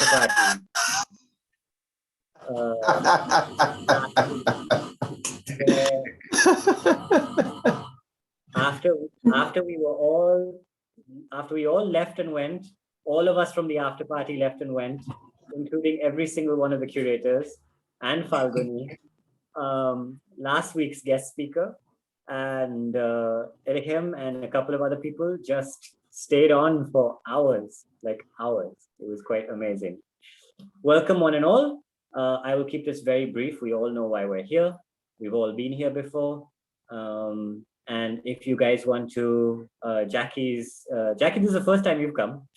after party. After we all left and went, all of us from the after party left and went, including every single one of the curators and Falguni, last week's guest speaker, and him and a couple of other people just stayed on for hours, like hours. It was quite amazing. Welcome one and all. I will keep this very brief. We all know why we're here. We've all been here before. And if you guys want to, jackï's, jackï, this is the first time you've come.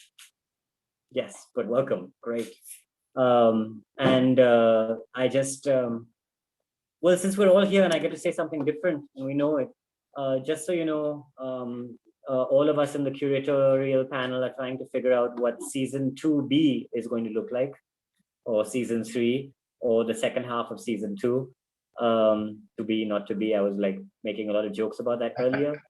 Yes, but welcome, great. I just, well, since we're all here and I get to say something different and we know it, just so you know, all of us in the curatorial panel are trying to figure out what season 2B is going to look like, or season 3, or the second half of season 2. To be, not to be, I was like making a lot of jokes about that earlier.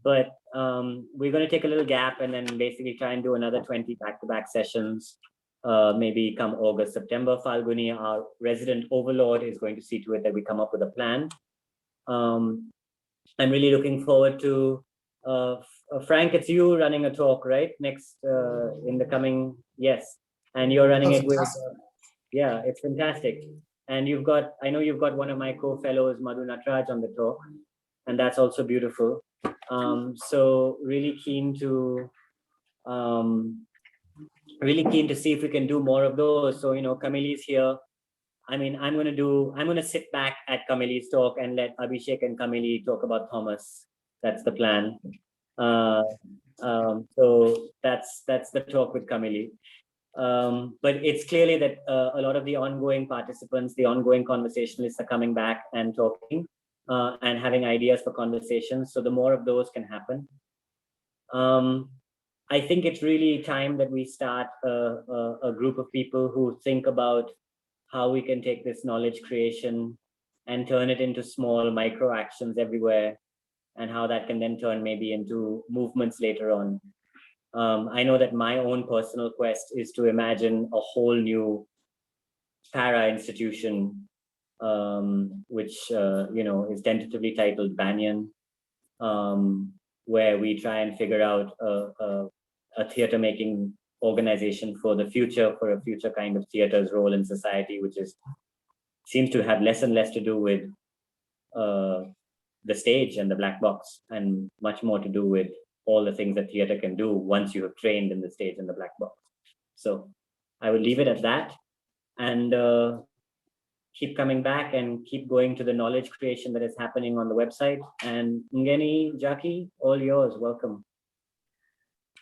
But we're going to take a little gap and then basically try and do another 20 back-to-back sessions, maybe come August, September. Falguni, our resident overlord, is going to see to it that we come up with a plan. I'm really looking forward to, Frank, it's you running a talk, right? Next, in the coming, yes. And you're running it with, yeah, it's fantastic. And you've got, I know you've got one of my co-fellows, Madhu Natraj, on the talk, and that's also beautiful. So really keen to see if we can do more of those. So, you know, Kamili's here. I mean, I'm going to sit back at Kamili's talk and let Abhishek and Kamili talk about Thomas. That's the plan. So that's the talk with Kamili. But it's clearly that a lot of the ongoing participants, the ongoing conversationalists are coming back and talking and having ideas for conversations. So the more of those can happen. I think it's really time that we start a group of people who think about how we can take this knowledge creation and turn it into small micro actions everywhere, and how that can then turn maybe into movements later on. I know that my own personal quest is to imagine a whole new para institution, which you know, is tentatively titled Banyan, where we try and figure out a theater making organization for the future, for a future kind of theater's role in society, which seems to have less and less to do with the stage and the black box, and much more to do with all the things that theater can do once you have trained in the stage and the black box. So I would leave it at that, and keep coming back and keep going to the knowledge creation that is happening on the website. And Ngeni, jackï, all yours, welcome.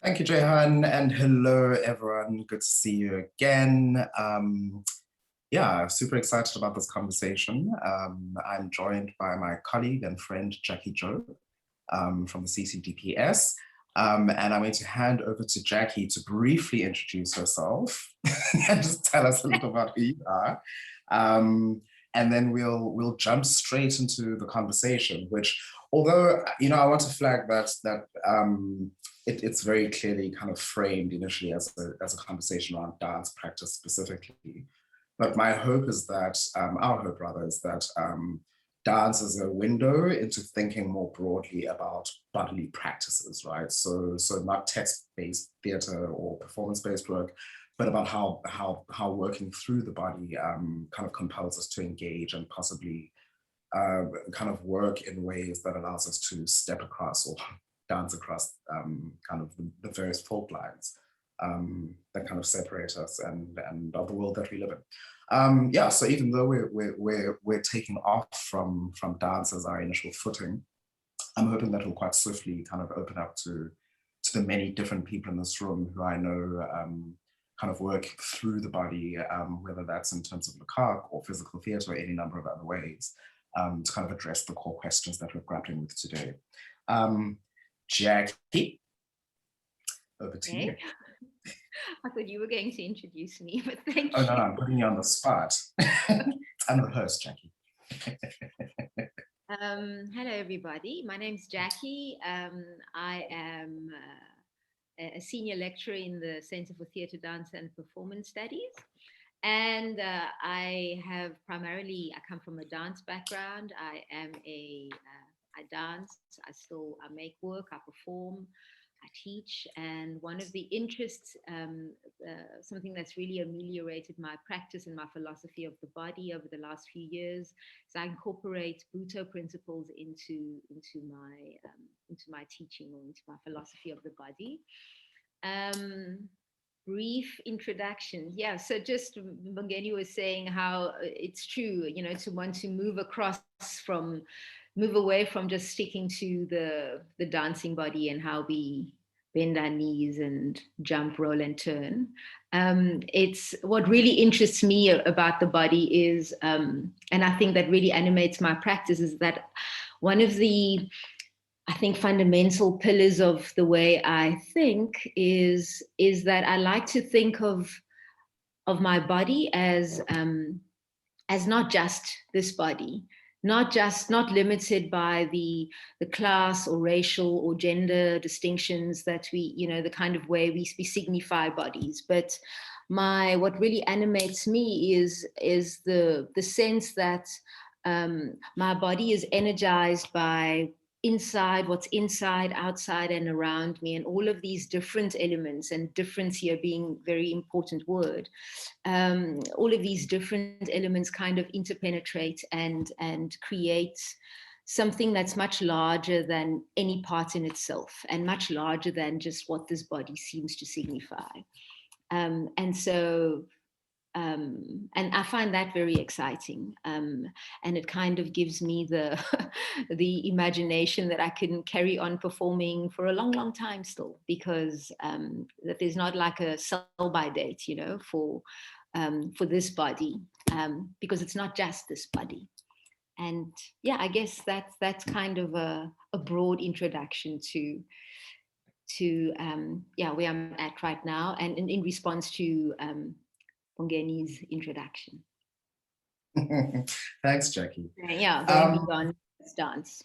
Thank you, Jehan, and hello, everyone. Good to see you again. Yeah, super excited about this conversation. I'm joined by my colleague and friend, jackï Jo, from the CCDPS. And I'm going to hand over to jackï to briefly introduce herself and just tell us a little about who you are. And then we'll jump straight into the conversation, which, although, you know, I want to flag that it's very clearly kind of framed initially as a conversation around dance practice specifically. But my hope is that, our hope rather, is that dance is a window into thinking more broadly about bodily practices, right? So not text-based theater or performance-based work, but about how working through the body kind of compels us to engage and possibly kind of work in ways that allows us to step across or dance across kind of the various fault lines that kind of separate us and of the world that we live in. Yeah, so even though we're taking off from dance as our initial footing, I'm hoping that we'll quite swiftly kind of open up to the many different people in this room who I know kind of work through the body, whether that's in terms of Lukaku or physical theater or any number of other ways, to kind of address the core questions that we're grappling with today. jackï, over to you. I thought you were going to introduce me, but thank you. Oh no, I'm putting you on the spot. Unrehearsed, jackï. Hello, everybody. My name's jackï. I am a senior lecturer in the Center for Theatre, Dance and Performance Studies. And I come from a dance background. I dance, I make work, I perform, I teach. And one of the interests, something that's really ameliorated my practice and my philosophy of the body over the last few years, is I incorporate Buto principles into my teaching, or into my philosophy of the body. Brief introduction. Yeah, so just Bongeni was saying how it's true, to want to move away from just sticking to the dancing body and how we bend our knees and jump, roll, and turn. It's what really interests me about the body is, and I think that really animates my practice, is that one of the, I think, fundamental pillars of the way I think is that I like to think of my body as not just this body, not limited by the class or racial or gender distinctions that we, the kind of way we signify bodies, but what really animates me is the sense that my body is energized by what's inside, outside, and around me, and all of these different elements, and difference here being a very important word. All of these different elements kind of interpenetrate and create something that's much larger than any part in itself, and much larger than just what this body seems to signify. And so and I find that very exciting, and it kind of gives me the the imagination that I can carry on performing for a long, long time still, because that there's not like a sell-by date, for this body, because it's not just this body. And yeah, I guess that's kind of a broad introduction to where I'm at right now, and in response to Bongeni's introduction. Thanks, Jackï. Yeah, going beyond dance.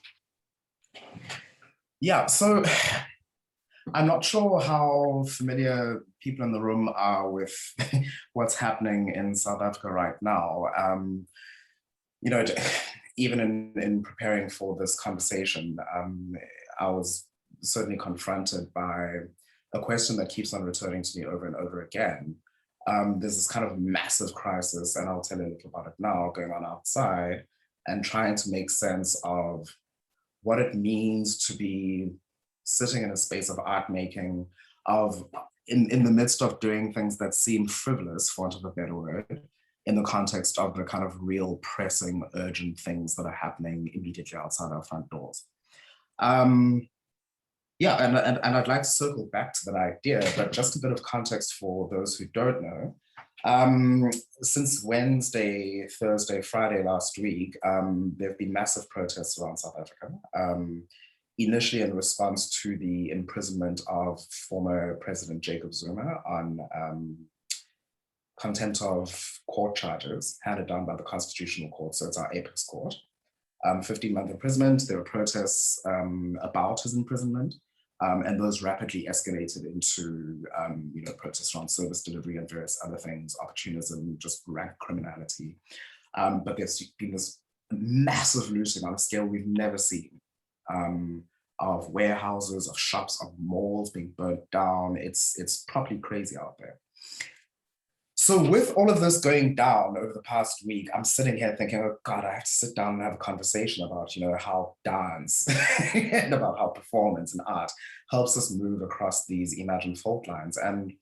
Yeah, so I'm not sure how familiar people in the room are with what's happening in South Africa right now. Even in preparing for this conversation, I was certainly confronted by a question that keeps on returning to me over and over again. There's this kind of massive crisis, and I'll tell you a little about it now, going on outside, and trying to make sense of what it means to be sitting in a space of art making, in the midst of doing things that seem frivolous, for want of a better word, in the context of the kind of real pressing, urgent things that are happening immediately outside our front doors. Yeah, and I'd like to circle back to that idea, but just a bit of context for those who don't know. Since Wednesday, Thursday, Friday last week, there have been massive protests around South Africa, initially in response to the imprisonment of former President Jacob Zuma on contempt of court charges handed down by the Constitutional Court, so it's our apex court. 15-month imprisonment. There were protests about his imprisonment, and those rapidly escalated into protests around service delivery and various other things, opportunism, just rank criminality. But there's been this massive looting on a scale we've never seen, of warehouses, of shops, of malls being burnt down. It's properly crazy out there. So with all of this going down over the past week, I'm sitting here thinking, oh God, I have to sit down and have a conversation about, how dance and about how performance and art helps us move across these imagined fault lines. And,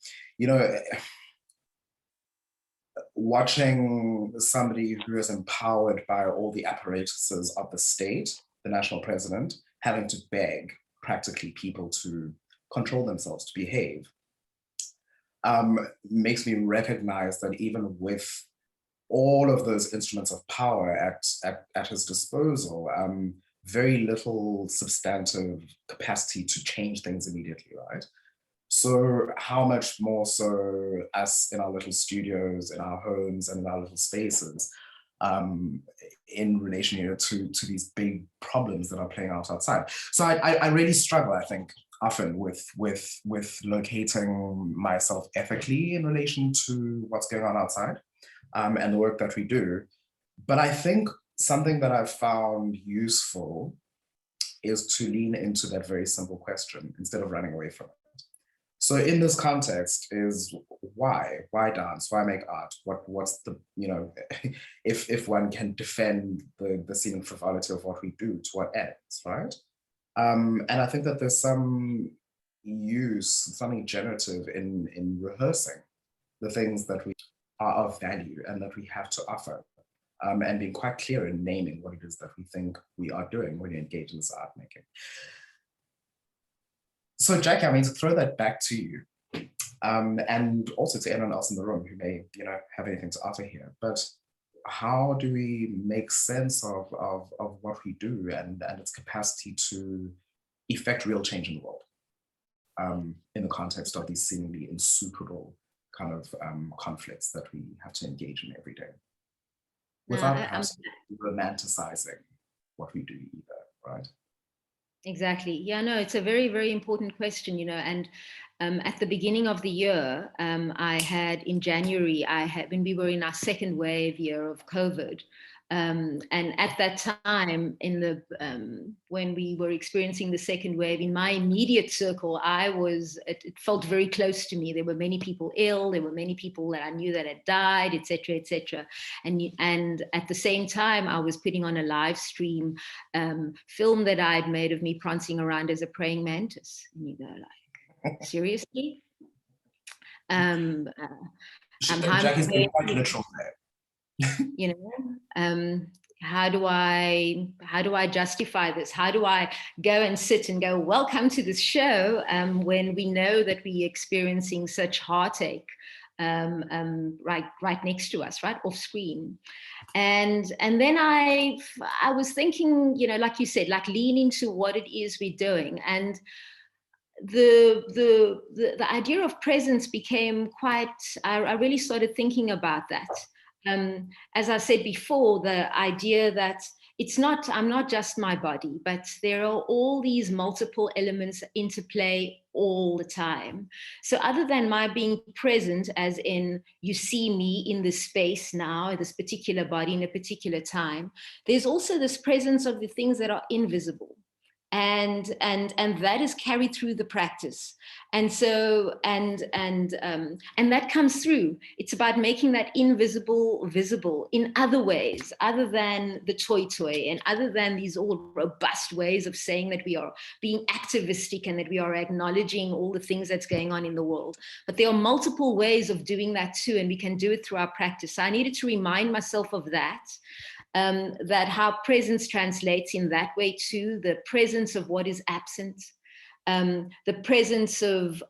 watching somebody who is empowered by all the apparatuses of the state, the national president, having to beg practically people to control themselves, to behave, makes me recognize that even with all of those instruments of power at his disposal, very little substantive capacity to change things immediately, right? So how much more so us in our little studios, in our homes, and in our little spaces, in relation to these big problems that are playing out outside. So I really struggle, I think, often with locating myself ethically in relation to what's going on outside, and the work that we do. But I think something that I've found useful is to lean into that very simple question instead of running away from it. So in this context is why dance? Why make art? What's the, you know, if one can defend the seeming frivolity of what we do, to what ends, right? And I think that there's some something generative in rehearsing the things that we are of value and that we have to offer, and being quite clear in naming what it is that we think we are doing when you engage in this art making. So jackï, I mean, to throw that back to you, and also to anyone else in the room who may, you know, have anything to offer here, but how do we make sense of what we do and its capacity to effect real change in the world, in the context of these seemingly insuperable kind of conflicts that we have to engage in every day, without perhaps romanticizing what we do either, right? Exactly. Yeah, no, it's a very, very important question, you know, and at the beginning of the year, I had in January, when we were in our second wave year of COVID, and at that time, when we were experiencing the second wave, in my immediate circle, it felt very close to me. There were many people ill. There were many people that I knew that had died, etc., etc. And at the same time, I was putting on a live stream film that I'd made of me prancing around as a praying mantis. You know, like seriously. Jackie's being quite literal there. You know, how do I justify this? How do I go and sit and go, welcome to this show, when we know that we're experiencing such heartache right next to us, right off screen. And then I was thinking, you know, like you said, like lean into what it is we're doing. And the idea of presence became quite, I really started thinking about that. As I said before, the idea that I'm not just my body, but there are all these multiple elements interplay all the time. So other than my being present, as in you see me in this space now, this particular body in a particular time, there's also this presence of the things that are invisible. And that is carried through the practice, and so and that comes through. It's about making that invisible visible in other ways, other than the toy and other than these all robust ways of saying that we are being activistic and that we are acknowledging all the things that's going on in the world. But there are multiple ways of doing that too, and we can do it through our practice. So I needed to remind myself of that. That how presence translates in that way too, the presence of what is absent, the presence of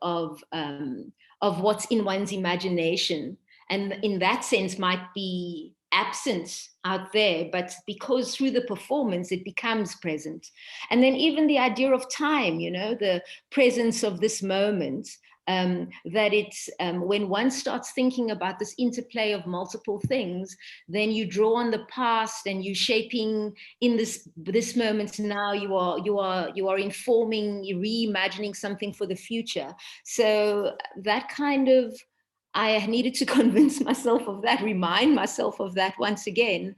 what's in one's imagination, and in that sense might be absent out there, but because through the performance it becomes present. And then even the idea of time, you know, the presence of this moment. That it's when one starts thinking about this interplay of multiple things, then you draw on the past and you shaping in this moment. Now you are informing, you're reimagining something for the future. So that kind of, I needed to convince myself of that, remind myself of that once again,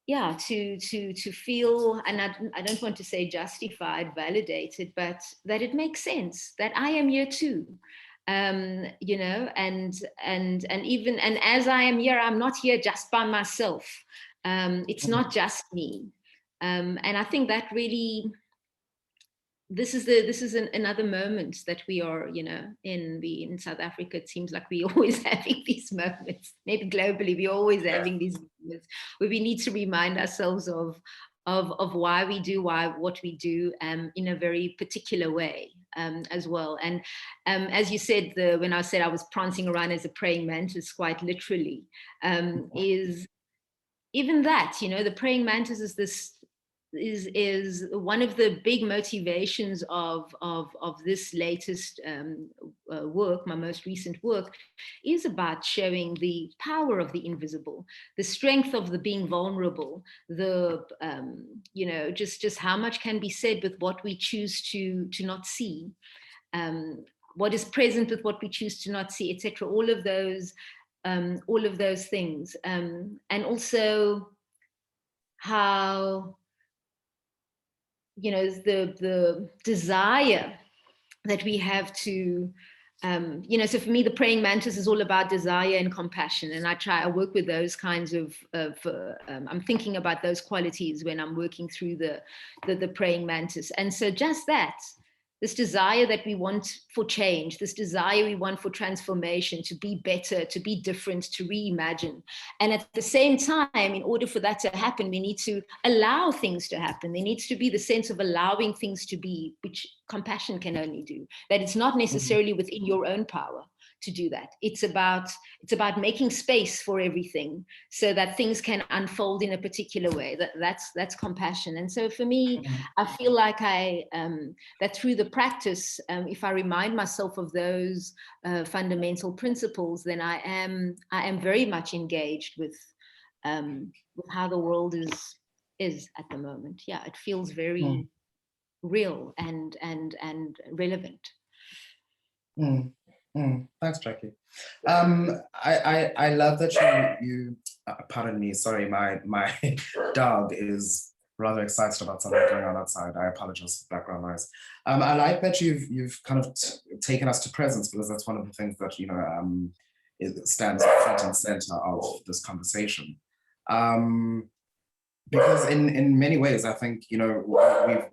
to feel, and I don't want to say justified, validated, but that it makes sense that I am here too, you know, and even, and as I am here, I'm not here just by myself. It's not just me, and I think that really, this is another moment that we are, you know, in South Africa. It seems like we're always having these moments. Maybe globally, we're always having these moments where we need to remind ourselves of why we do what we do, in a very particular way, as well. And as you said, when I said I was prancing around as a praying mantis, quite literally, is even that, you know, the praying mantis is this is one of the big motivations of this latest work, my most recent work, is about showing the power of the invisible, the strength of the being vulnerable, the just how much can be said with what we choose to not see, what is present with what we choose to not see, etc. All of those things, and also how the desire that we have to so for me the praying mantis is all about desire and compassion, and I work with those kinds of I'm thinking about those qualities when I'm working through the praying mantis. And so just that, this desire that we want for change, this desire we want for transformation, to be better, to be different, to reimagine. And at the same time, in order for that to happen, we need to allow things to happen. There needs to be the sense of allowing things to be, which compassion can only do. That it's not necessarily within your own power to do that. It's about making space for everything so that things can unfold in a particular way. That's compassion. And so for me, I feel like that through the practice, if I remind myself of those fundamental principles, then I am very much engaged with how the world is at the moment. Yeah, it feels very real and relevant. Thanks, Jackï. I love that you pardon me, sorry, my dog is rather excited about something going on outside. I apologize for background noise. I like that you've kind of taken us to presence, because that's one of the things that it stands front and center of this conversation. Because in many ways, I think,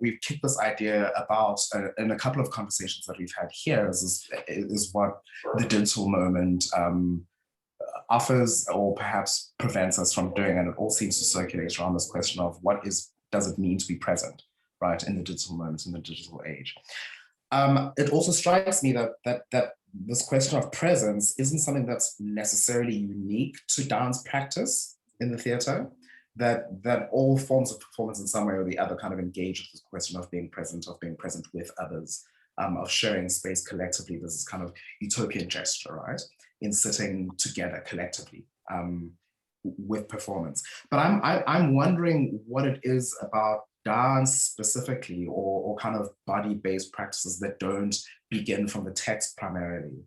we've kicked this idea about in a couple of conversations that we've had here is what the digital moment offers or perhaps prevents us from doing. And it all seems to circulate around this question of does it mean to be present, right, in the digital moment, in the digital age. It also strikes me that this question of presence isn't something that's necessarily unique to dance practice in the theater. That all forms of performance in some way or the other kind of engage with this question of being present with others, of sharing space collectively. This is kind of utopian gesture, right? In sitting together collectively with performance. But I'm wondering what it is about dance specifically, or kind of body-based practices that don't begin from the text primarily,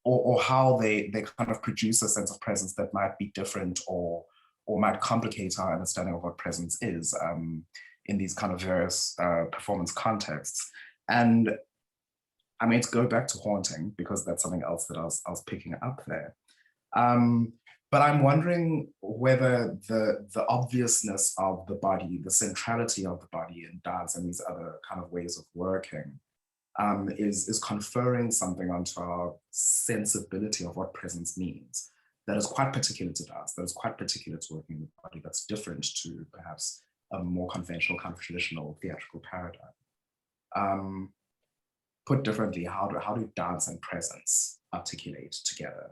or how they kind of produce a sense of presence that might be different or might complicate our understanding of what presence is in these kind of various performance contexts. And I mean, to go back to haunting, because that's something else that I was picking up there. But I'm wondering whether the obviousness of the body, the centrality of the body in dance and these other kind of ways of working is conferring something onto our sensibility of what presence means. That is quite particular to dance, that is quite particular to working with the body, that's different to perhaps a more conventional, kind of traditional theatrical paradigm. Put differently, how do dance and presence articulate together,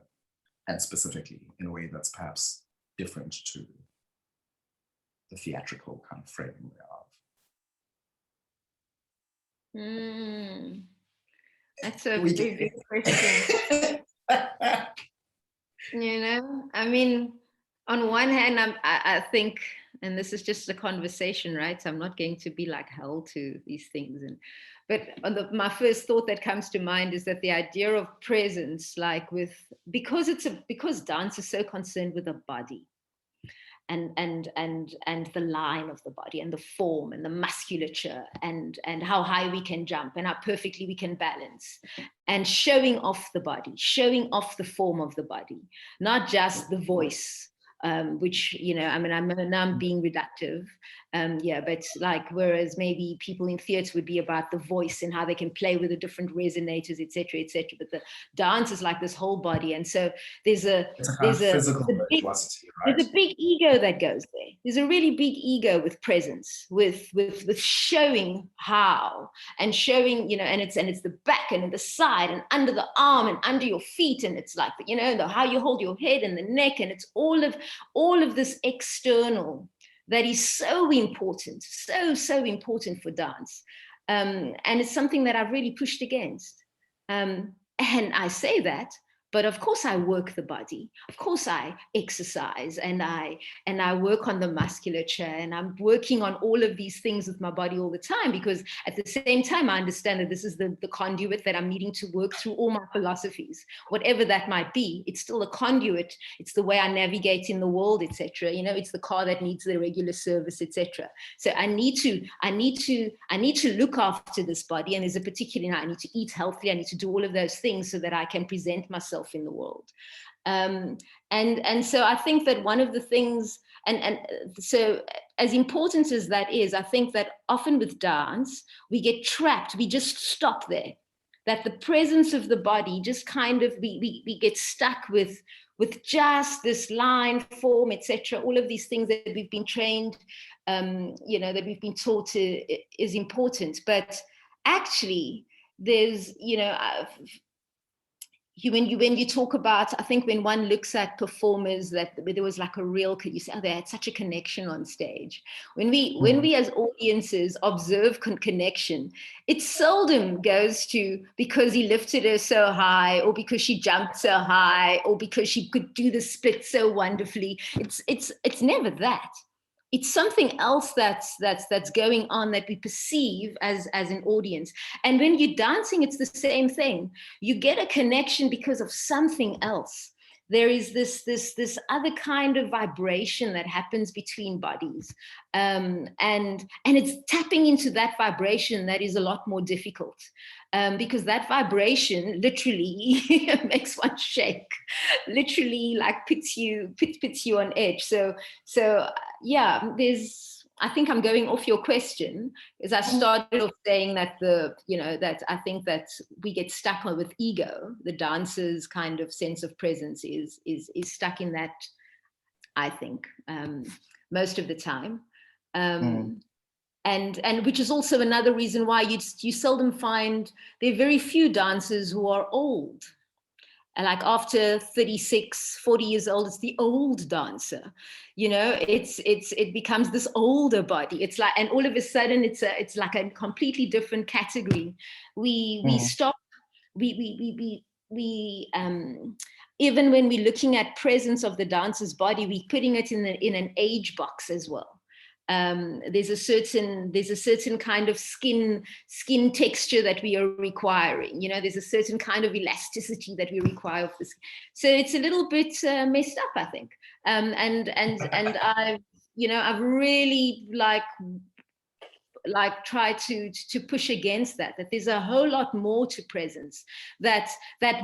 and specifically in a way that's perhaps different to the theatrical kind of framing thereof? That's a big question. I mean, on one hand, I think, and this is just a conversation, right? So I'm not going to be like held to these things. But my first thought that comes to mind is that the idea of presence, like because dance is so concerned with the body and the line of the body and the form and the musculature and how high we can jump and how perfectly we can balance, and showing off the body, showing off the form of the body, not just the voice, which, I mean, I'm being reductive, but like, whereas maybe people in theatre would be about the voice and how they can play with the different resonators, etc., but the dance is like this whole body. And so there's a big ego that goes there. There's a really big ego with presence, with showing how, and showing, and it's the back and the side and under the arm and under your feet, and it's like, how you hold your head and the neck, and it's all of this external that is so important, so important for dance. And it's something that I've really pushed against. And I say that, but of course I work the body. Of course I exercise and I work on the musculature, and I'm working on all of these things with my body all the time, because at the same time I understand that this is the conduit that I'm needing to work through all my philosophies, whatever that might be. It's still a conduit. It's the way I navigate in the world, etc. You know, it's the car that needs the regular service, etc. So I need to look after this body, and there's a particular, I need to eat healthy. I need to do all of those things so that I can present myself in the world. And so I think that one of the things, and so as important as that is, I think that often with dance, we get trapped, we just stop there. That the presence of the body just kind of, we get stuck with just this line, form, etc. All of these things that we've been trained, you know, that we've been taught is important. But actually, there's, you know, when you talk about, I think when one looks at performers, that there was like a real, you say, oh, they had such a connection on stage. When we as audiences observe connection, it seldom goes to because he lifted her so high, or because she jumped so high, or because she could do the split so wonderfully. It's never that. It's something else that's going on that we perceive as an audience. And when you're dancing, it's the same thing. You get a connection because of something else. There is this other kind of vibration that happens between bodies, and it's tapping into that vibration that is a lot more difficult, because that vibration literally makes one shake, literally like puts you on edge. So yeah, I think I'm going off your question, because I started off saying that that I think that we get stuck with ego. The dancer's kind of sense of presence is stuck in that, I think, most of the time. And which is also another reason why you seldom find, there are very few dancers who are old. And like after 36, 40 years old, it's the old dancer, you know, it becomes this older body. It's like, and all of a sudden it's like a completely different category. We stop, we even when we're looking at presence of the dancer's body, we're putting it in an age box as well. There's a certain kind of skin texture that we are requiring. You know, there's a certain kind of elasticity that we require of this. So it's a little bit messed up, I think. And I've really try to push against that there's a whole lot more to presence, that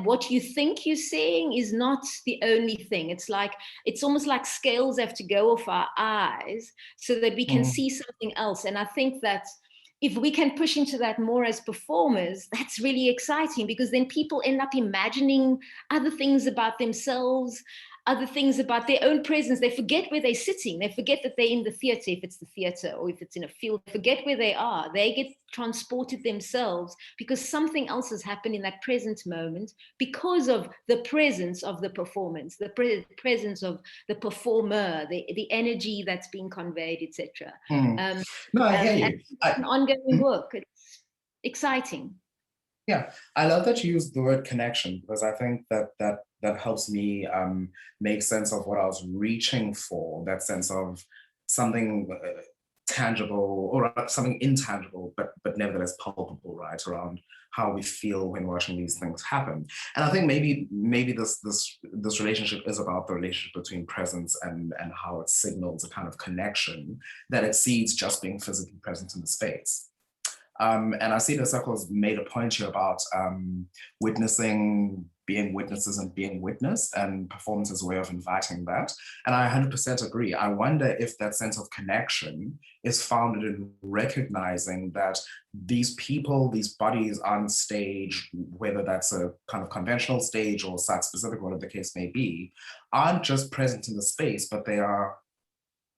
what you think you're seeing is not the only thing. It's almost like scales have to go off our eyes so that we can see something else. And I think that if we can push into that more as performers, that's really exciting, because then people end up imagining other things about themselves, other things about their own presence. They forget where they're sitting. They forget that they're in the theater, if it's the theater, or if it's in a field. They forget where they are. They get transported themselves because something else has happened in that present moment, because of the presence of the performance, the presence of the performer, the energy that's being conveyed, etc. No, I hear you. It's an ongoing work. It's exciting. Yeah, I love that you used the word connection, because I think that helps me make sense of what I was reaching for, that sense of something tangible or something intangible, but nevertheless palpable, right, around how we feel when watching these things happen. And I think maybe this relationship is about the relationship between presence and how it signals a kind of connection that exceeds just being physically present in the space. And I see that Circle has made a point here about witnessing, being witnesses and being witnessed, and performance as a way of inviting that. And I 100% agree. I wonder if that sense of connection is founded in recognizing that these people, these bodies on stage, whether that's a kind of conventional stage or site-specific, whatever the case may be, aren't just present in the space, but they are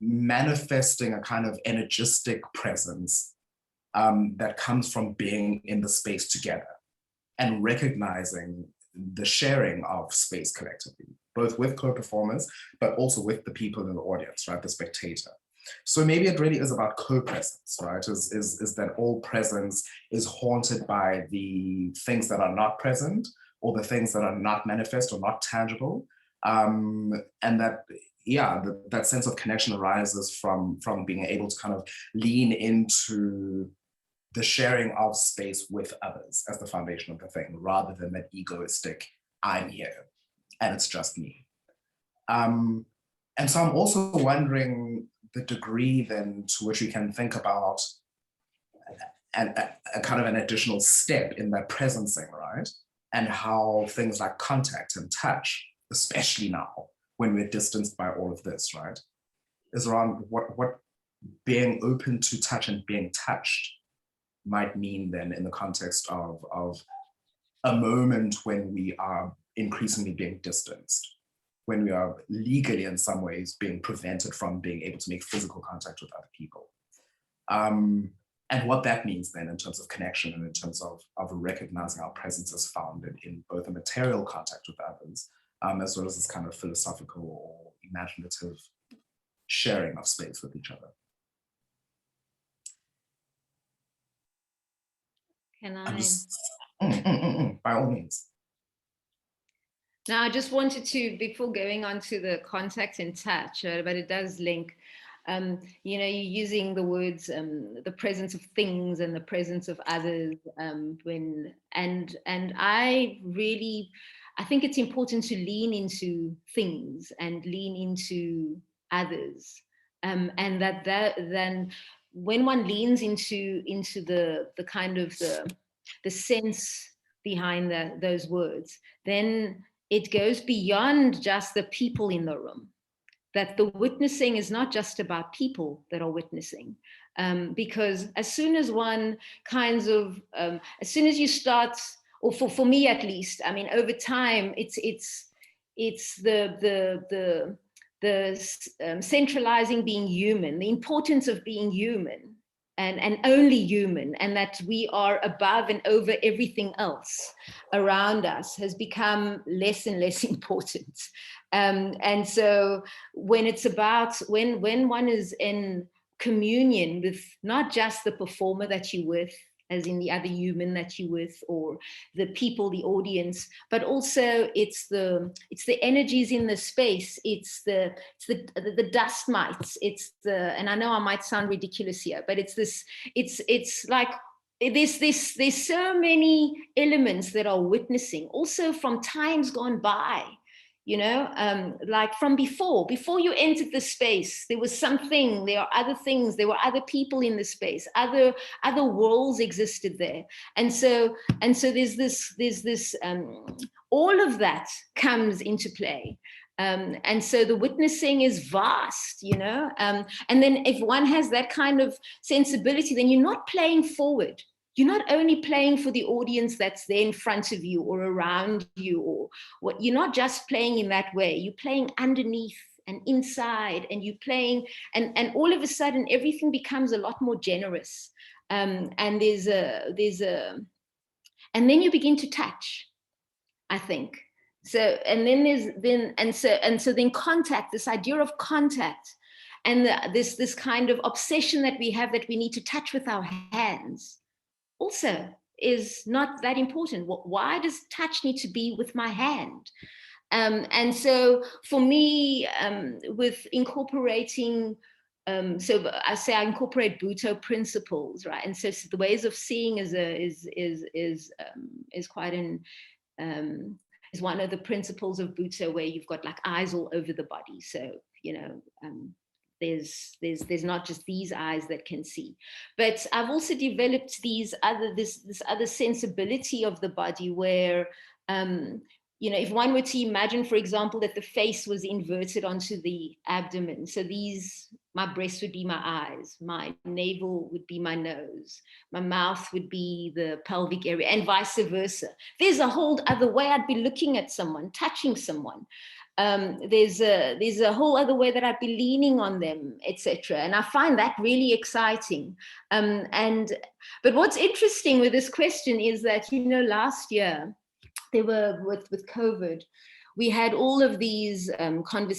manifesting a kind of energistic presence that comes from being in the space together and recognizing the sharing of space collectively, both with co-performers, but also with the people in the audience, right, the spectator. So maybe it really is about co-presence, right? Is that all presence is haunted by the things that are not present, or the things that are not manifest or not tangible. And that, yeah, that sense of connection arises from being able to kind of lean into the sharing of space with others as the foundation of the thing, rather than that egoistic, I'm here and it's just me. And so I'm also wondering the degree then to which we can think about a kind of an additional step in that presencing, right? And how things like contact and touch, especially now when we're distanced by all of this, right, is around what being open to touch and being touched might mean then in the context of a moment when we are increasingly being distanced, when we are legally in some ways being prevented from being able to make physical contact with other people. And what that means then in terms of connection and in terms of recognizing our presence is founded in both a material contact with others, as well as this kind of philosophical or imaginative sharing of space with each other. Can I? By all means. Now, I just wanted to, before going on to the contact and touch, but it does link, you know, you're using the words, the presence of things and the presence of others, and I think it's important to lean into things and lean into others, and that then when one leans into the kind of the sense behind those words, then it goes beyond just the people in the room. That the witnessing is not just about people that are witnessing, because as soon as one kinds of, as soon as you start, or for me at least, I mean, over time, it's the centralizing being human, the importance of being human, and only human, and that we are above and over everything else around us has become less and less important. And so when it's about, when one is in communion with not just the performer that you're with, as in the other human that you're with, or the people, the audience, but also it's the energies in the space, it's the dust mites, it's the, and I know I might sound ridiculous here, but it's this, it's like there's so many elements that are witnessing, also from times gone by. You know, like from before you entered the space, there was something, there are other things, there were other people in the space, other worlds existed there. And so there's this, all of that comes into play. And so the witnessing is vast, you know, and then if one has that kind of sensibility, then you're not playing forward. You're not only playing for the audience that's there in front of you or around you, or what, you're not just playing in that way, you're playing underneath and inside, and you're playing, and all of a sudden everything becomes a lot more generous. And there's a, and then you begin to touch, I think. So, and then then contact, this idea of contact, and this kind of obsession that we have that we need to touch with our hands, also is not that important. Why does touch need to be with my hand? And so for me, with incorporating, so I say I incorporate Buto principles, right? And so the ways of seeing is quite an, is one of the principles of Buto, where you've got like eyes all over the body. So, you know, there's not just these eyes that can see, but I've also developed this other sensibility of the body where, you know, if one were to imagine, for example, that the face was inverted onto the abdomen, so my breast would be my eyes, my navel would be my nose, my mouth would be the pelvic area, and vice versa. There's a whole other way I'd be looking at someone, touching someone. There's a whole other way that I'd be leaning on them, etc. And I find that really exciting. But what's interesting with this question is that, you know, last year, they were with COVID, we had all of these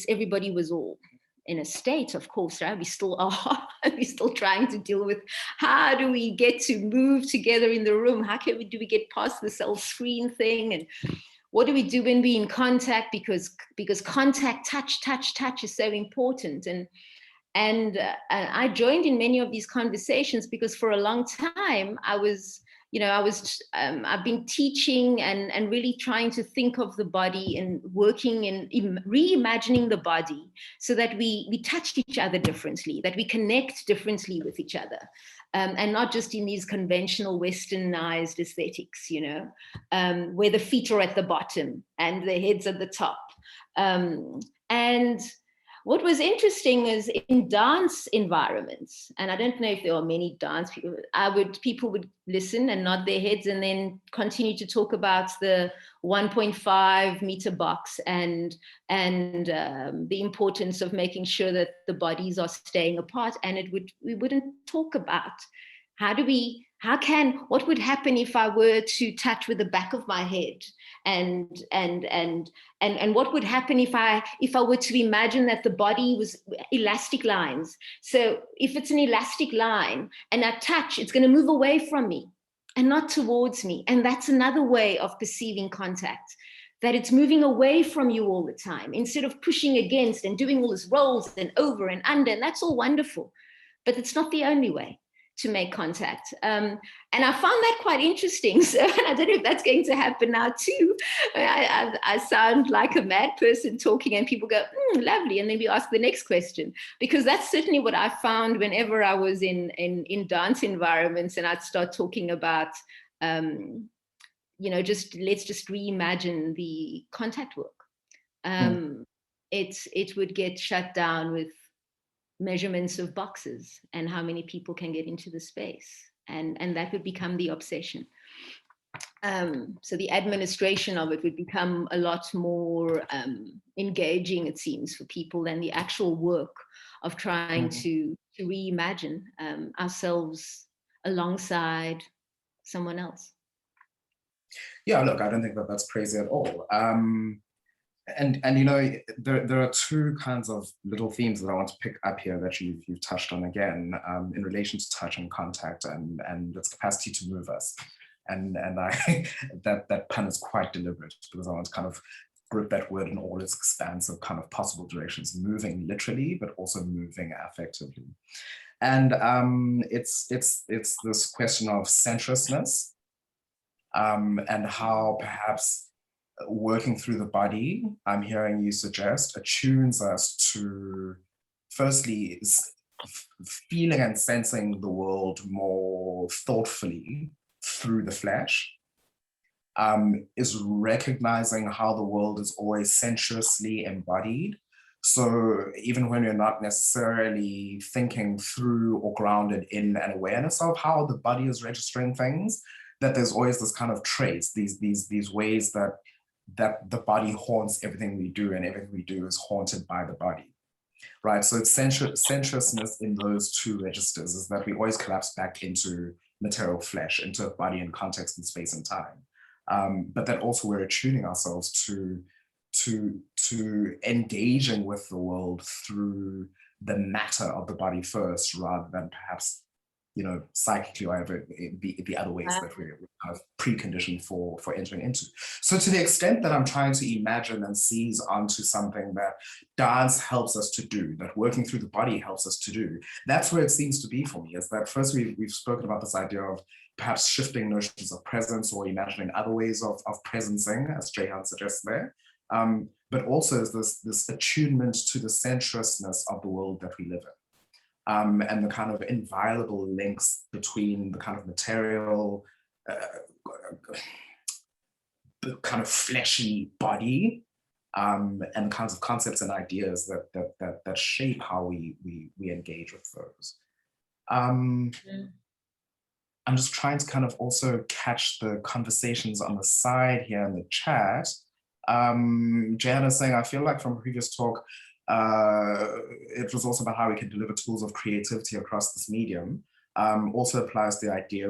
everybody was all in a state, of course, right? We still are. We're still trying to deal with how do we get to move together in the room? How do we get past the cell screen thing? And what do we do when we're in contact? Because contact, touch is so important. And I joined in many of these conversations because for a long time I've been teaching and really trying to think of the body and working in reimagining the body so that we touch each other differently, that we connect differently with each other, and not just in these conventional westernized aesthetics, where the feet are at the bottom and the head's at the top. And what was interesting is in dance environments, and I don't know if there are many dance people, people would listen and nod their heads and then continue to talk about the 1.5 meter box and the importance of making sure that the bodies are staying apart. And we wouldn't talk about what would happen if I were to touch with the back of my head, and what would happen if I were to imagine that the body was elastic lines. So if it's an elastic line and I touch, it's going to move away from me and not towards me. And that's another way of perceiving contact, that it's moving away from you all the time instead of pushing against and doing all these rolls and over and under. And that's all wonderful, but it's not the only way to make contact. And I found that quite interesting. So I don't know if that's going to happen now too. I sound like a mad person talking and people go, lovely. And then we ask the next question, because that's certainly what I found whenever I was in dance environments and I'd start talking about, let's just reimagine the contact work. It would get shut down with measurements of boxes and how many people can get into the space, and that would become the obsession. So the administration of it would become a lot more engaging, it seems, for people than the actual work of trying to reimagine ourselves alongside someone else. Yeah, look, I don't think that that's crazy at all. And there are two kinds of little themes that I want to pick up here that you've touched on again, in relation to touch and contact and its capacity to move us. And I that pun is quite deliberate because I want to kind of grip that word in all its expansive kind of possible directions, moving literally, but also moving affectively. And it's this question of sensuousness, and how perhaps working through the body, I'm hearing you suggest, attunes us to, firstly, feeling and sensing the world more thoughtfully through the flesh, is recognizing how the world is always sensuously embodied. So even when you're not necessarily thinking through or grounded in an awareness of how the body is registering things, that there's always this kind of trace, these ways that the body haunts everything we do, and everything we do is haunted by the body, right? So it's sensuousness in those two registers, is that we always collapse back into material flesh, into body and context and space and time. But that also we're attuning ourselves to engaging with the world through the matter of the body first, rather than perhaps, psychically or whatever, the other ways that we're kind of preconditioned for entering into. So to the extent that I'm trying to imagine and seize onto something that dance helps us to do, that working through the body helps us to do, that's where it seems to be for me, is that first we've spoken about this idea of perhaps shifting notions of presence or imagining other ways of presencing, as Jahan suggests there. But also is this attunement to the sensuousness of the world that we live in. And the kind of inviolable links between the kind of material, the kind of fleshy body, and kinds of concepts and ideas that shape how we engage with those. I'm just trying to kind of also catch the conversations on the side here in the chat. Jahan is saying, I feel like from a previous talk, it was also about how we can deliver tools of creativity across this medium. Also applies the idea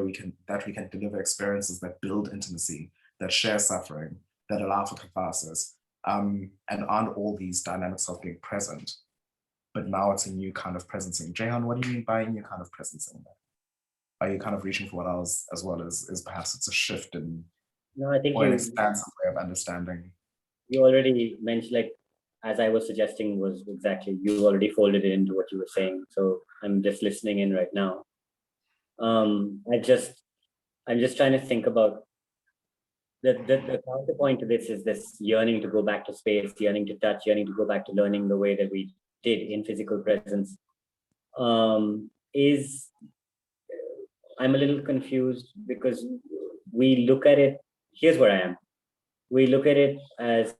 that we can deliver experiences that build intimacy, that share suffering, that allow for catharsis, and aren't all these dynamics of being present. but now it's a new kind of presencing. Jahan, what do you mean by a new kind of presencing? Are you kind of reaching for what else as well as perhaps it's a shift in No, I think or an expansive way of understanding? You already mentioned, like, as I was suggesting, was exactly, you already folded it into what you were saying. So I'm just listening in right now. I'm just trying to think about the counterpoint to this is this yearning to go back to space, yearning to touch, yearning to go back to learning the way that we did in physical presence. I'm a little confused because we look at it, here's where I am. We look at it as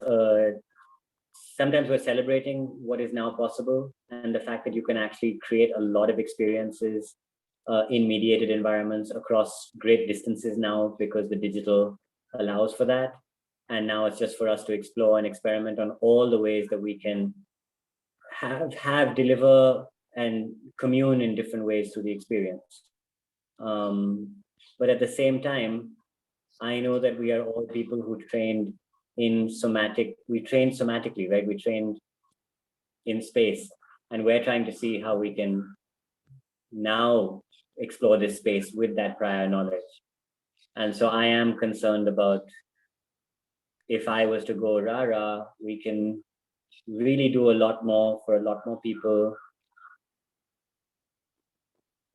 sometimes we're celebrating what is now possible and the fact that you can actually create a lot of experiences in mediated environments across great distances now because the digital allows for that. And now it's just for us to explore and experiment on all the ways that we can deliver and commune in different ways through the experience. But at the same time, I know that we are all people who trained in we trained somatically, right? We trained in space, and we're trying to see how we can now explore this space with that prior knowledge. And so I am concerned about, if I was to go rah-rah, we can really do a lot more for a lot more people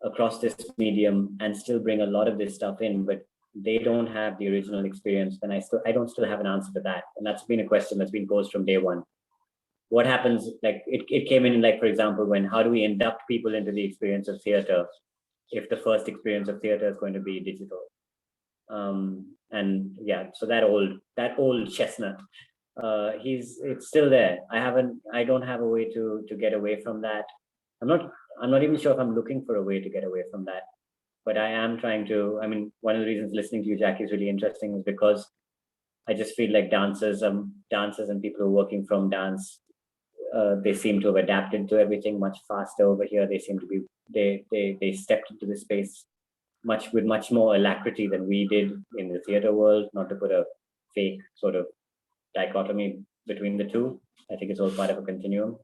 across this medium and still bring a lot of this stuff in, but they don't have the original experience, then I don't still have an answer to that. And that's been a question that's been posed from day one. What happens, like it came in, like, for example, how do we induct people into the experience of theater if the first experience of theater is going to be digital? And yeah, so that old chestnut, it's still there. I don't have a way to get away from that. I'm not even sure if I'm looking for a way to get away from that. But I am trying to, one of the reasons listening to you, jackï, is really interesting is because I just feel like dancers and people who are working from dance, they seem to have adapted to everything much faster over here. They seem to be, they stepped into the space with much more alacrity than we did in the theater world, not to put a fake sort of dichotomy between the two. I think it's all part of a continuum.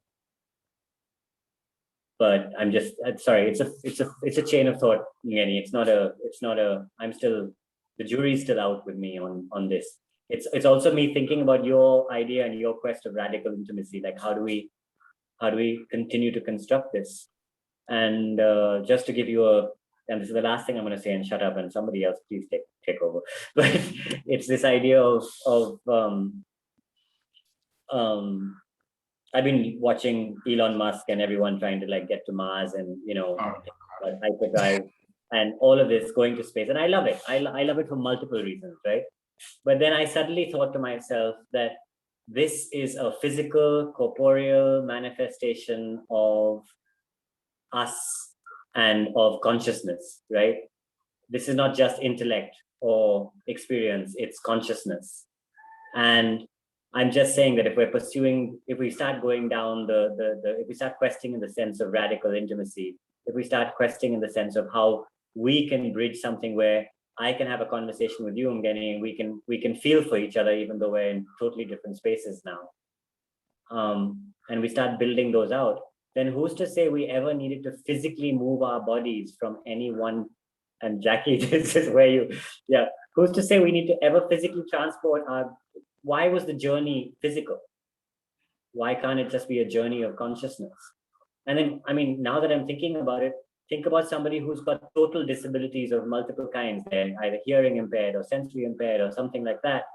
But I'm just sorry. It's a chain of thought, Ngeni. It's not a. The jury's still out with me on this. It's also me thinking about your idea and your quest of radical intimacy. Like, how do we continue to construct this? And just to give you and this is the last thing I'm going to say and shut up, and somebody else please take over. But it's this idea of I've been watching Elon Musk and everyone trying to like get to Mars and, hyperdrive and all of this going to space. And I love it. I love it for multiple reasons, right? But then I suddenly thought to myself that this is a physical, corporeal manifestation of us and of consciousness, right? This is not just intellect or experience, it's consciousness. And I'm just saying that if we start going down if we start questing in the sense of radical intimacy, if we start questing in the sense of how we can bridge something where I can have a conversation with you, Ngeni, and we can feel for each other, even though we're in totally different spaces now. And we start building those out, then who's to say we ever needed to physically move our bodies from any one, and jackï, this is where who's to say we need to ever physically transport why was the journey physical? Why can't it just be a journey of consciousness? And then, now that I'm thinking about it, think about somebody who's got total disabilities of multiple kinds. They're either hearing impaired or sensory impaired or something like that.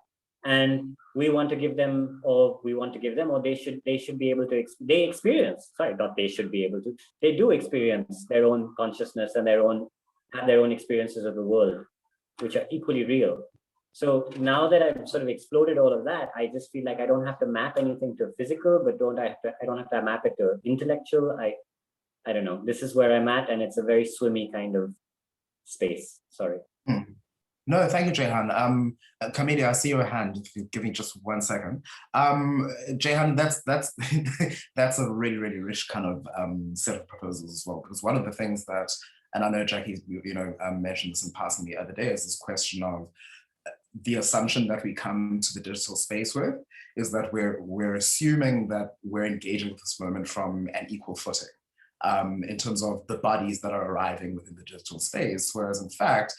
And we want to give them, or they should be able to, they do experience their own consciousness and have their own experiences of the world, which are equally real. So now that I've sort of exploded all of that, I just feel like I don't have to map anything to physical, but I don't have to map it to intellectual. I don't know. This is where I'm at, and it's a very swimmy kind of space. Sorry. No, thank you, Jahan. Camelia, I see your hand. If you give me just 1 second. Jahan, that's that's a really, really rich kind of set of proposals as well. Because one of the things that, and I know jackï, mentioned this in passing the other day, is this question of the assumption that we come to the digital space with is that we're assuming that we're engaging with this moment from an equal footing in terms of the bodies that are arriving within the digital space, whereas in fact,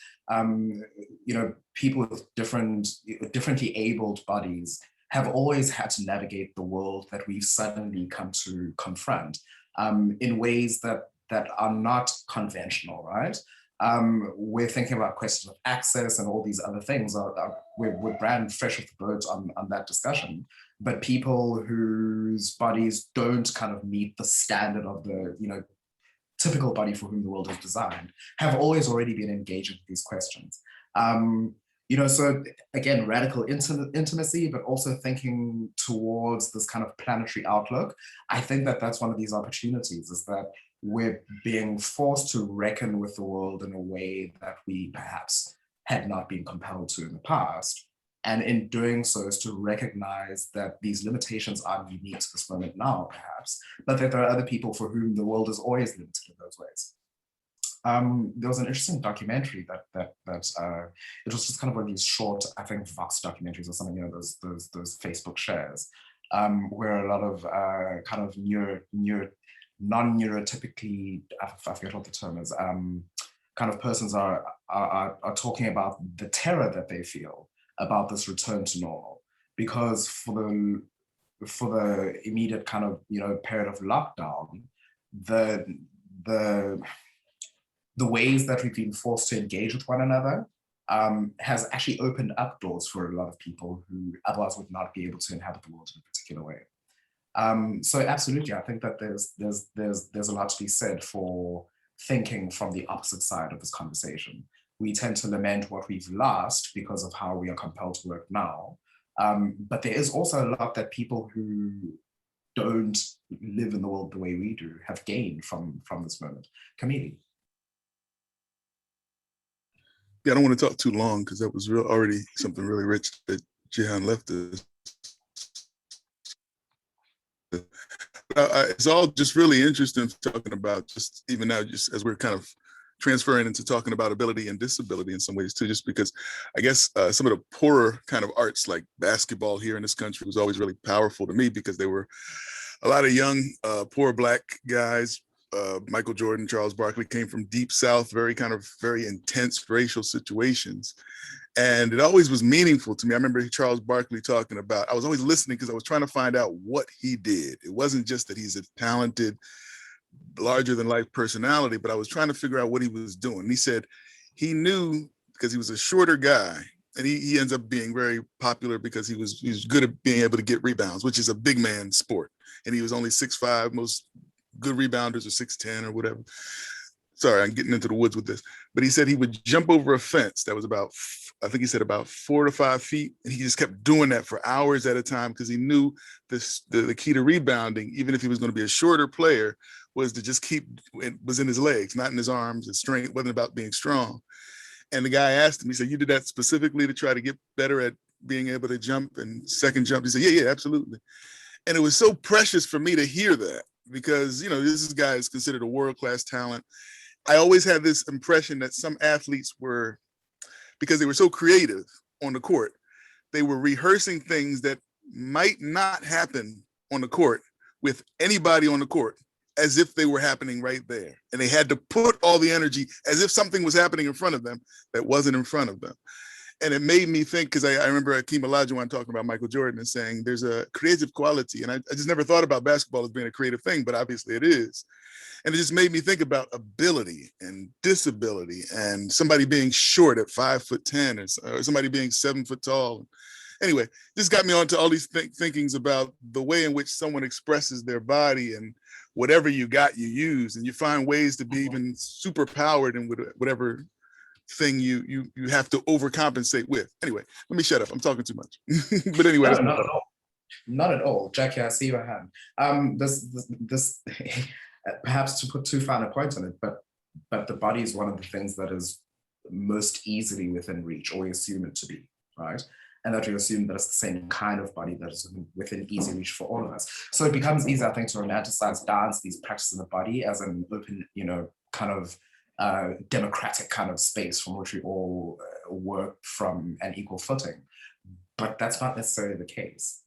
people with differently abled bodies have always had to navigate the world that we've suddenly come to confront in ways that are not conventional, right? We're thinking about questions of access and all these other things. We're brand fresh off the boat on that discussion, but people whose bodies don't kind of meet the standard of the typical body for whom the world is designed have always already been engaging with these questions. So again, radical intimacy, but also thinking towards this kind of planetary outlook. I think that that's one of these opportunities, is that we're being forced to reckon with the world in a way that we perhaps had not been compelled to in the past. And in doing so is to recognize that these limitations aren't unique to this moment now, perhaps, but that there are other people for whom the world is always limited in those ways. There was an interesting documentary that it was just kind of one of these short, I think, Vox documentaries or something, those Facebook shares, where a lot of kind of non-neurotypically, I forget what the term is, kind of persons are talking about the terror that they feel about this return to normal, because for the immediate kind of period of lockdown, the ways that we've been forced to engage with one another has actually opened up doors for a lot of people who otherwise would not be able to inhabit the world in a particular way. So absolutely, I think that there's a lot to be said for thinking from the opposite side of this conversation. We tend to lament what we've lost because of how we are compelled to work now. But there is also a lot that people who don't live in the world the way we do have gained from this moment. Camille. Yeah, I don't want to talk too long because that was already something really rich that Jihan left us. It's all just really interesting talking about, just even now, just as we're kind of transferring into talking about ability and disability in some ways too, just because I guess some of the poorer kind of arts like basketball here in this country was always really powerful to me, because they were a lot of young, poor Black guys. Michael Jordan, Charles Barkley came from deep South, very intense racial situations. And it always was meaningful to me. I remember Charles Barkley talking about, I was always listening because I was trying to find out what he did. It wasn't just that he's a talented, larger than life personality, but I was trying to figure out what he was doing. And he said he knew, because he was a shorter guy, and he ends up being very popular because he was good at being able to get rebounds, which is a big man sport. And he was only 6'5", most good rebounders are 6'10" or whatever. Sorry, I'm getting into the woods with this. But he said he would jump over a fence that was about 4 to 5 feet. And he just kept doing that for hours at a time, because he knew the key to rebounding, even if he was going to be a shorter player, was to just it was in his legs, not in his arms. His strength wasn't about being strong. And the guy asked him, he said, "You did that specifically to try to get better at being able to jump and second jump?" He said, yeah, absolutely. And it was so precious for me to hear that, because, this guy is considered a world-class talent. I always had this impression that some athletes were, because they were so creative on the court, they were rehearsing things that might not happen on the court with anybody on the court, as if they were happening right there. And they had to put all the energy as if something was happening in front of them that wasn't in front of them. And it made me think, because I remember Akeem Olajuwon talking about Michael Jordan and saying there's a creative quality. And I just never thought about basketball as being a creative thing, but obviously it is. And it just made me think about ability and disability, and somebody being short at 5'10" or somebody being 7 foot tall. Anyway, this got me onto all these thinkings about the way in which someone expresses their body, and whatever you got, you use, and you find ways to be even super powered in whatever thing you have to overcompensate with. Anyway, let me shut up. I'm talking too much. But anyway, no, not at all. Not at all, Jackï. I see your hand. This perhaps to put too fine a point on it, but the body is one of the things that is most easily within reach, or we assume it to be, right? And that we assume that it's the same kind of body that is within easy reach for all of us. So it becomes easy, I think, to romanticize dance, these practices in the body, as an open, kind of democratic kind of space from which we all work from an equal footing. But that's not necessarily the case.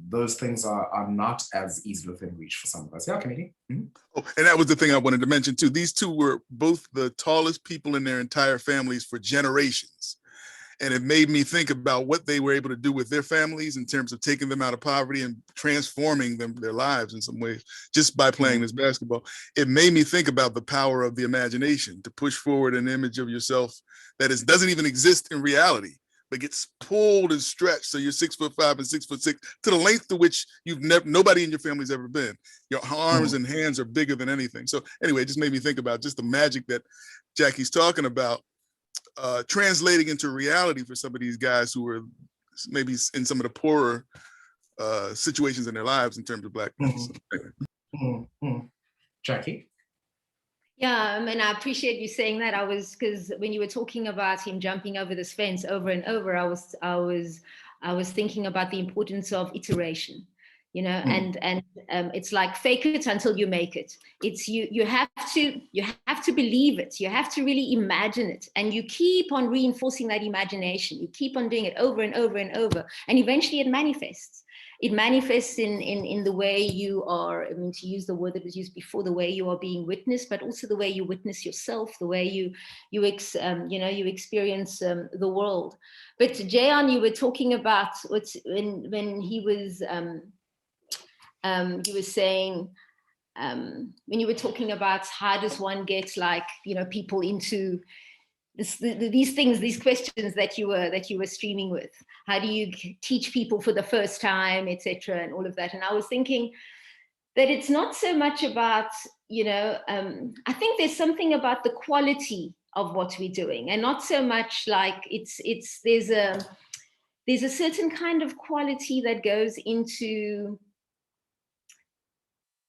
Those things are not as easily within reach for some of us. Yeah, Kamini? Mm-hmm. Oh, and that was the thing I wanted to mention too. These two were both the tallest people in their entire families for generations. And it made me think about what they were able to do with their families in terms of taking them out of poverty and transforming their lives in some ways, just by playing this basketball. It made me think about the power of the imagination to push forward an image of yourself that doesn't even exist in reality, but gets pulled and stretched. So you're 6'5" and 6'6" to the length to which nobody in your family's ever been. Your arms and hands are bigger than anything. So anyway, it just made me think about just the magic that Jackie's talking about, translating into reality for some of these guys who were maybe in some of the poorer situations in their lives in terms of Blackness. So, anyway. Jackï? Yeah, I mean, I appreciate you saying that. Because when you were talking about him jumping over this fence over and over, I was thinking about the importance of iteration, you know, and it's like fake it until you make it. It's you have to believe it. You have to really imagine it, and you keep on reinforcing that imagination. You keep on doing it over and over and over, and eventually it manifests. It manifests in the way you are, I mean, to use the word that was used before, the way you are being witnessed, but also the way you witness yourself, the way you experience the world. But Jayon, you were talking about when he was saying, when you were talking about how does one get, like, you know, people into these things, these questions that you were streaming with. How do you teach people for the first time, etc., and all of that? And I was thinking that it's not so much about, you know, I think there's something about the quality of what we're doing, and not so much like there's a certain kind of quality that goes into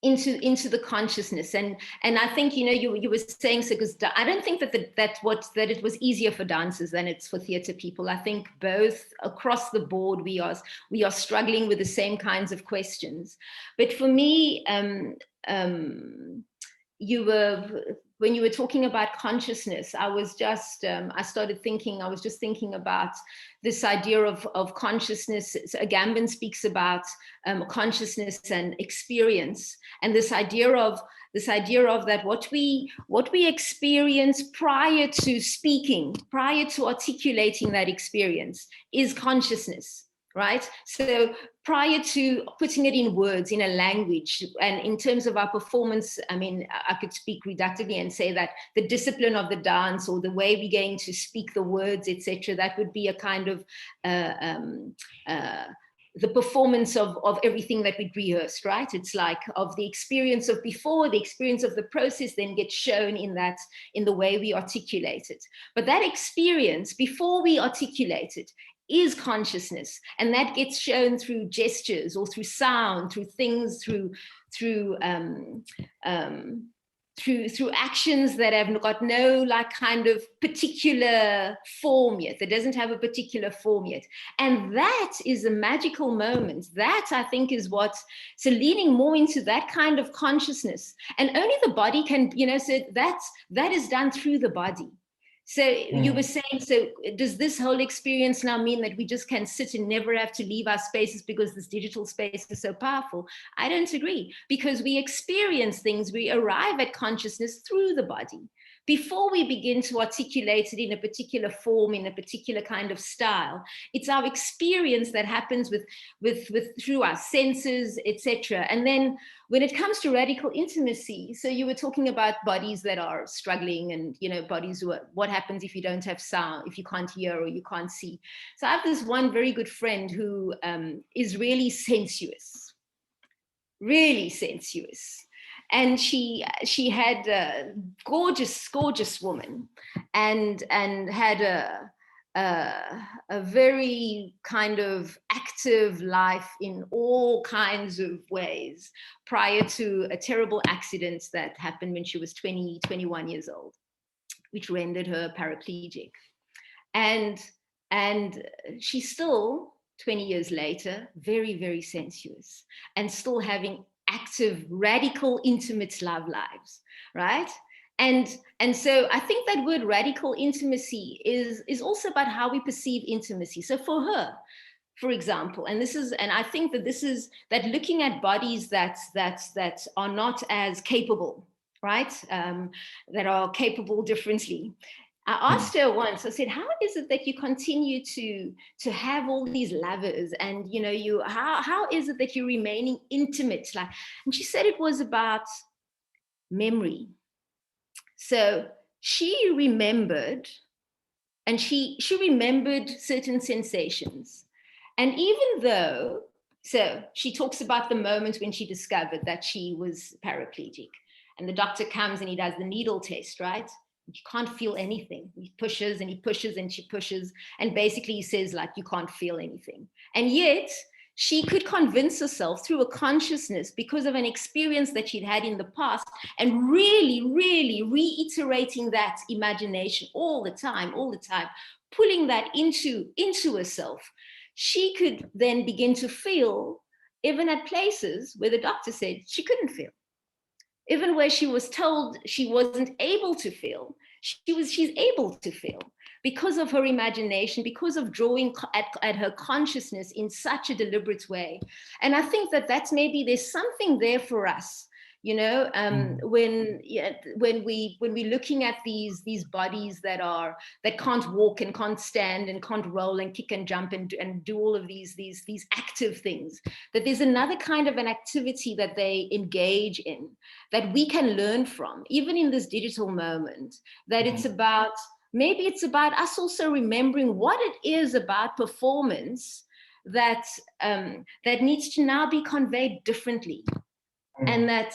the consciousness, and I think, you know, you were saying, so because I don't think that it was easier for dancers than it's for theatre people. I think both across the board we are struggling with the same kinds of questions. But for me, when you were talking about consciousness, I was just thinking about this idea of consciousness. So Agamben speaks about consciousness and experience, and this idea of that what we experience prior to speaking, prior to articulating that experience, is consciousness. Right? So prior to putting it in words, in a language, and in terms of our performance, I mean, I could speak reductively and say that the discipline of the dance, or the way we're going to speak the words, etc., that would be a kind of the performance of everything that we'd rehearsed, right? It's like of the experience of before, the experience of the process then gets shown in the way we articulate it. But that experience before we articulate it is consciousness, and that gets shown through gestures or through sound, through things, through actions that have got no like kind of particular form yet. That doesn't have a particular form yet, and that is a magical moment. That, I think, is so leaning more into that kind of consciousness, and only the body can, you know. So that is done through the body. So you were saying, so does this whole experience now mean that we just can sit and never have to leave our spaces because this digital space is so powerful? I don't agree, because we experience things, we arrive at consciousness through the body. Before we begin to articulate it in a particular form, in a particular kind of style, it's our experience that happens with through our senses, etc. And then when it comes to radical intimacy, so you were talking about bodies that are struggling, and, you know, bodies what happens if you don't have sound, if you can't hear or you can't see. So I have this one very good friend who is really sensuous. And she had a gorgeous woman, and had a very kind of active life in all kinds of ways prior to a terrible accident that happened when she was 21 years old, which rendered her paraplegic. And she's still, 20 years later, very, very sensuous, and still having active, radical, intimate love lives, right? And so I think that word radical intimacy is also about how we perceive intimacy. So for her, for example, and I think that this is that looking at bodies that are not as capable, right? That are capable differently. I asked her once, I said, how is it that you continue to have all these lovers, and how is it that you're remaining intimate? And she said it was about memory. So she remembered, and she remembered certain sensations. And even though, so she talks about the moment when she discovered that she was paraplegic, and the doctor comes and he does the needle test, right? You can't feel anything. He pushes and he pushes and she pushes. And basically he says, like, you can't feel anything. And yet she could convince herself through a consciousness, because of an experience that she'd had in the past, and really, really reiterating that imagination all the time, pulling that into herself. She could then begin to feel, even at places where the doctor said she couldn't feel. Even where she was told she wasn't able to feel, she's able to feel, because of her imagination, because of drawing at her consciousness in such a deliberate way. And I think that that's maybe there's something there for us, when we're looking at these bodies that can't walk and can't stand and can't roll and kick and jump and do all of these active things, that there's another kind of an activity that they engage in that we can learn from, even in this digital moment, that it's about, maybe it's about us also remembering what it is about performance that needs to now be conveyed differently. And it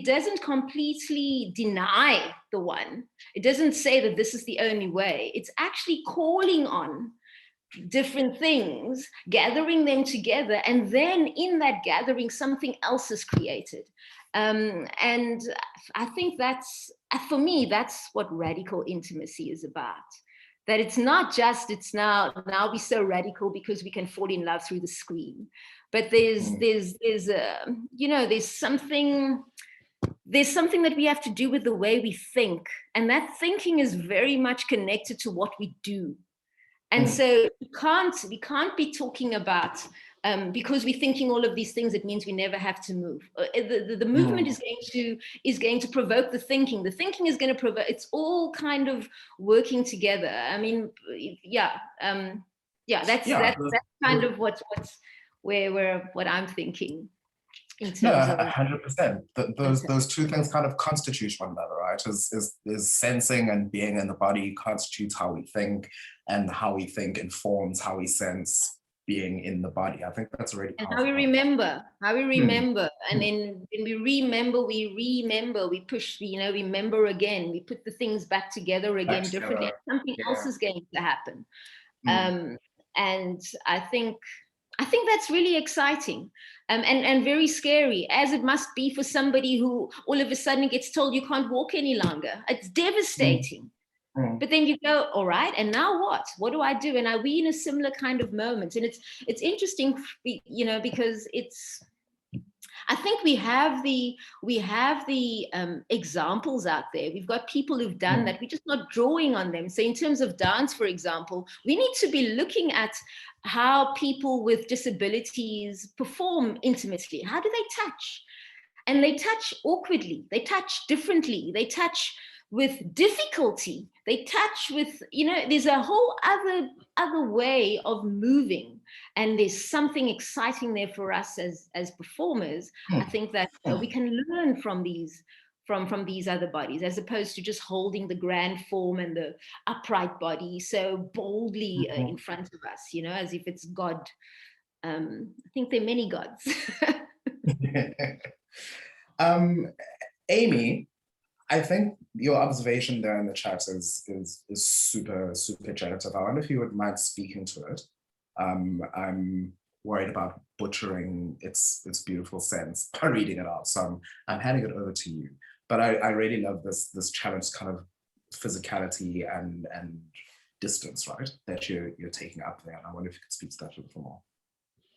doesn't completely deny the one. It doesn't say that this is the only way. It's actually calling on different things, gathering them together, and then in that gathering, something else is created. And I think that's, for me, that's what radical intimacy is about. That it's not just, it's now we're so radical because we can fall in love through the screen. But there's something that we have to do with the way we think. And that thinking is very much connected to what we do. And so we can't be talking about, because we're thinking all of these things, it means we never have to move. The movement is going to provoke the thinking. The thinking is going to provoke. It's all kind of working together. I mean, that's kind of what I'm thinking. In terms of 100%. Those two things kind of constitute one another, right? Is sensing and being in the body constitutes how we think, and how we think informs how we sense being in the body. I think that's already powerful. And how we remember, and then when we remember, we push, remember again, we put the things back together again differently. Something else is going to happen. And I think that's really exciting, and very scary, as it must be for somebody who all of a sudden gets told you can't walk any longer. It's devastating. But then you go, all right, and now what? What do I do? And are we in a similar kind of moment? And it's interesting, because I think we have the examples out there. We've got people who've done that. We're just not drawing on them. So in terms of dance, for example, we need to be looking at how people with disabilities perform intimately. How do they touch? And they touch awkwardly. They touch differently. They touch with difficulty. They touch with, there's a whole other way of moving. And there's something exciting there for us as performers. I think that we can learn from these other bodies, as opposed to just holding the grand form and the upright body so boldly in front of us, as if it's God. I think there are many gods. Amy, I think your observation there in the chat is super, super generative. I wonder if you would mind speaking to it. I'm worried about butchering its beautiful sense by reading it out, so I'm handing it over to you. But I really love this challenge, kind of physicality and distance, right, that you're taking up there. And I wonder if you could speak to that a little more.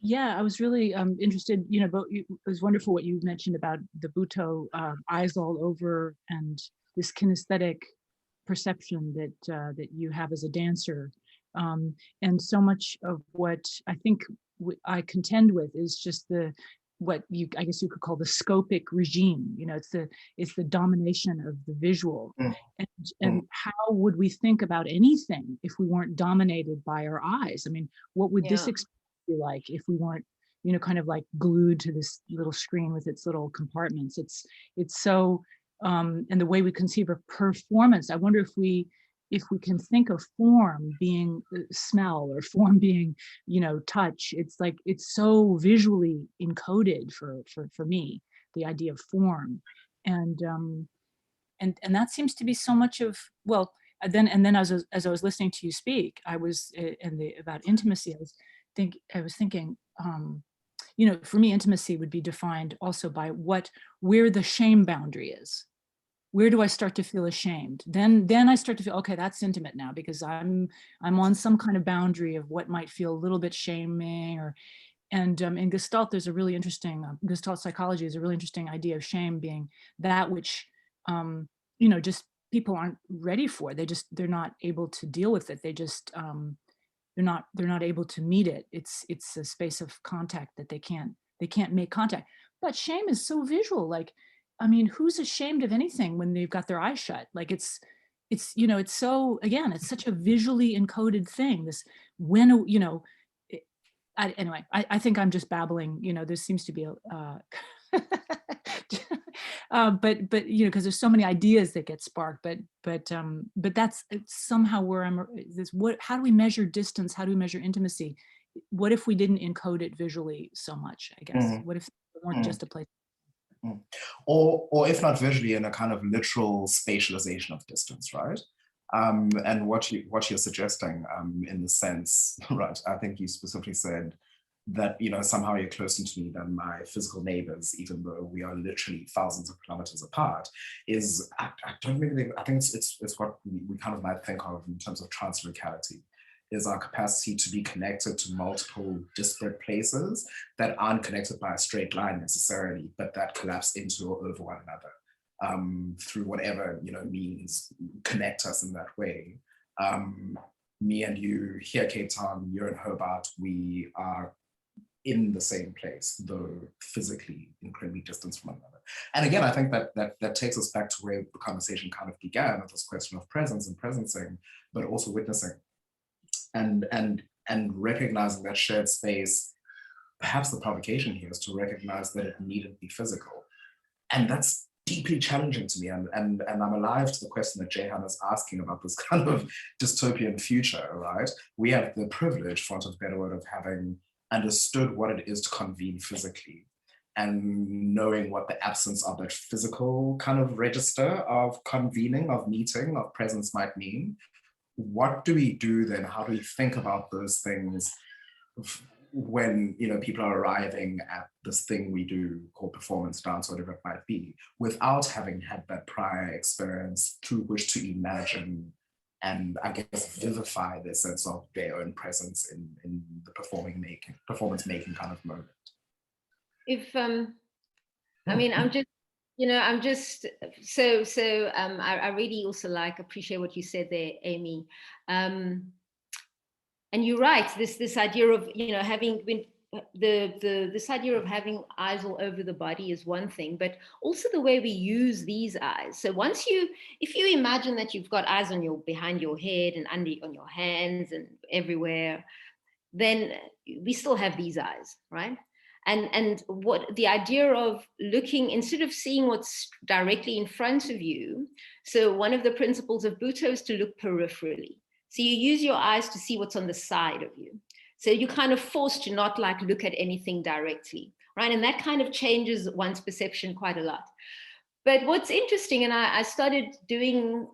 Yeah, I was really interested, but it was wonderful what you mentioned about the Buto eyes all over and this kinesthetic perception that you have as a dancer. And so much of what I think I contend with is just what I guess you could call the scopic regime. It's the domination of the visual. And how would we think about anything if we weren't dominated by our eyes? I mean, what would this experience be like if we weren't, kind of like glued to this little screen with its little compartments? It's so, and the way we conceive of performance, I wonder if we can think of form being smell, or form being, touch. It's like, it's so visually encoded for me, the idea of form. And that seems to be so much of, well, then as I was listening to you speak, I was about intimacy, I was thinking, for me, intimacy would be defined also by where the shame boundary is. Where do I start to feel ashamed? Then I start to feel, okay, that's intimate now, because I'm on some kind of boundary of what might feel a little bit shaming. And in Gestalt, there's a really interesting, Gestalt psychology is a really interesting idea of shame being that which, just people aren't ready for. They're not able to deal with it. They just, they're not able to meet it. It's a space of contact that they can't make contact. But shame is so visual. Like, I mean, who's ashamed of anything when they've got their eyes shut? Like it's so, again, it's such a visually encoded thing. This, when, anyway, I think I'm just babbling, there seems to be a, but because there's so many ideas that get sparked, but that's somehow where how do we measure distance? How do we measure intimacy? What if we didn't encode it visually so much, I guess? What if it weren't just a place? Or if not visually, in a kind of literal spatialization of distance, right? And what you're suggesting, in the sense, right? I think you specifically said that somehow you're closer to me than my physical neighbors, even though we are literally thousands of kilometers apart. I don't really think, I think it's what we kind of might think of in terms of translocality, is our capacity to be connected to multiple disparate places that aren't connected by a straight line necessarily, but that collapse into or over one another, through whatever means connect us in that way. Me and you here, Cape Town, you're in Hobart, we are in the same place, though physically incredibly distant from one another. And again, I think that takes us back to where the conversation kind of began, with this question of presence and presencing, but also witnessing. And recognizing that shared space. Perhaps the provocation here is to recognize that it needn't be physical. And that's deeply challenging to me. And I'm alive to the question that Jehan is asking about this kind of dystopian future, right? We have the privilege, for want of a better word, of having understood what it is to convene physically, and knowing what the absence of that physical kind of register of convening, of meeting, of presence might mean. What do we do then? How do we think about those things when people are arriving at this thing we do called performance, dance, whatever it might be, without having had that prior experience through which to imagine and, I guess, vivify their sense of their own presence in the performance making kind of moment? If I mean, I'm just I really also appreciate what you said there, Amy. And you're right, this idea of having been this idea of having eyes all over the body is one thing, but also the way we use these eyes. So if you imagine that you've got eyes behind your head and on your hands and everywhere, then we still have these eyes, right? And what the idea of looking, instead of seeing what's directly in front of you. So one of the principles of Buto is to look peripherally. So you use your eyes to see what's on the side of you. So you're kind of forced to not look at anything directly, right? And that kind of changes one's perception quite a lot. But what's interesting, and I started doing,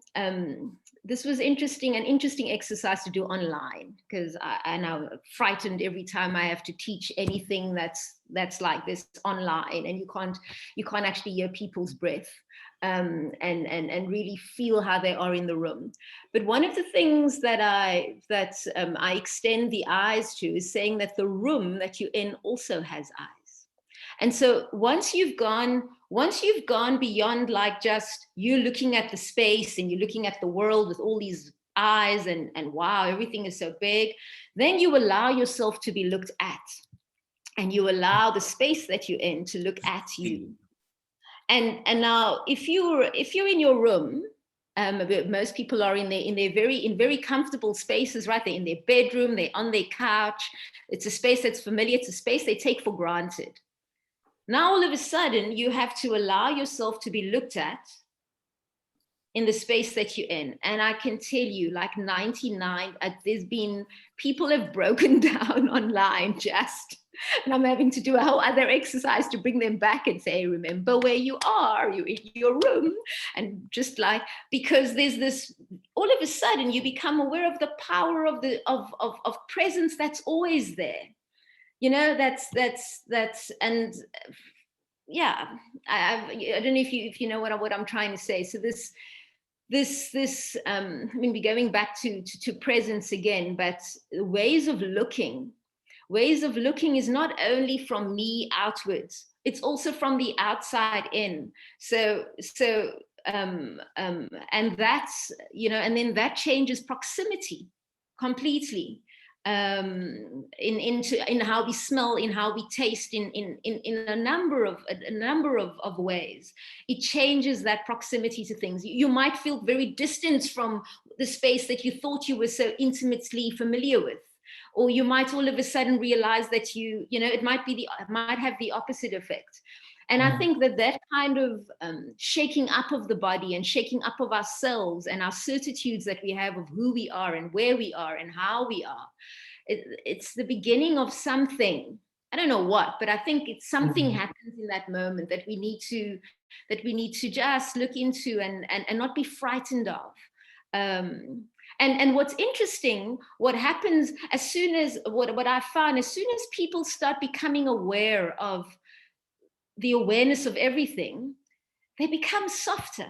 this was an interesting exercise to do online, because I'm frightened every time I have to teach anything that's like this online, and you can't actually hear people's breath. and really feel how they are in the room. But one of the things that I extend the eyes to is saying that the room that you're in also has eyes. And so once you've gone beyond like just you looking at the space and you're looking at the world with all these eyes and wow, everything is so big, then you allow yourself to be looked at, and you allow the space that you're in to look at you. And now if you're in your room, most people are in very comfortable spaces, right? They're in their bedroom, they're on their couch. It's a space that's familiar, it's a space they take for granted. Now all of a sudden you have to allow yourself to be looked at in the space that you're in. And I can tell you, like 99, there's been, people have broken down online just, and I'm having to do a whole other exercise to bring them back and say, remember where you are, you're in your room. And just like, because there's this, all of a sudden you become aware of the power of presence that's always there. You know, that's, and yeah, I don't know if you know what I'm trying to say. So this I mean, we're going back to presence again, but ways of looking is not only from me outwards, it's also from the outside in. So and that's, you know, and then that changes proximity completely. In how we smell, in how we taste, in a number of ways. It changes that proximity to things. You might feel very distant from the space that you thought you were so intimately familiar with, or you might all of a sudden realize that you know, it might have the opposite effect. And I think that kind of shaking up of the body and shaking up of ourselves and our certitudes that we have of who we are and where we are and how we are, it's the beginning of something. I don't know what, but I think it's something happens in that moment that we need to just look into and not be frightened of. And what's interesting, what happens as soon as, what I found, as soon as people start becoming aware of the awareness of everything, they become softer,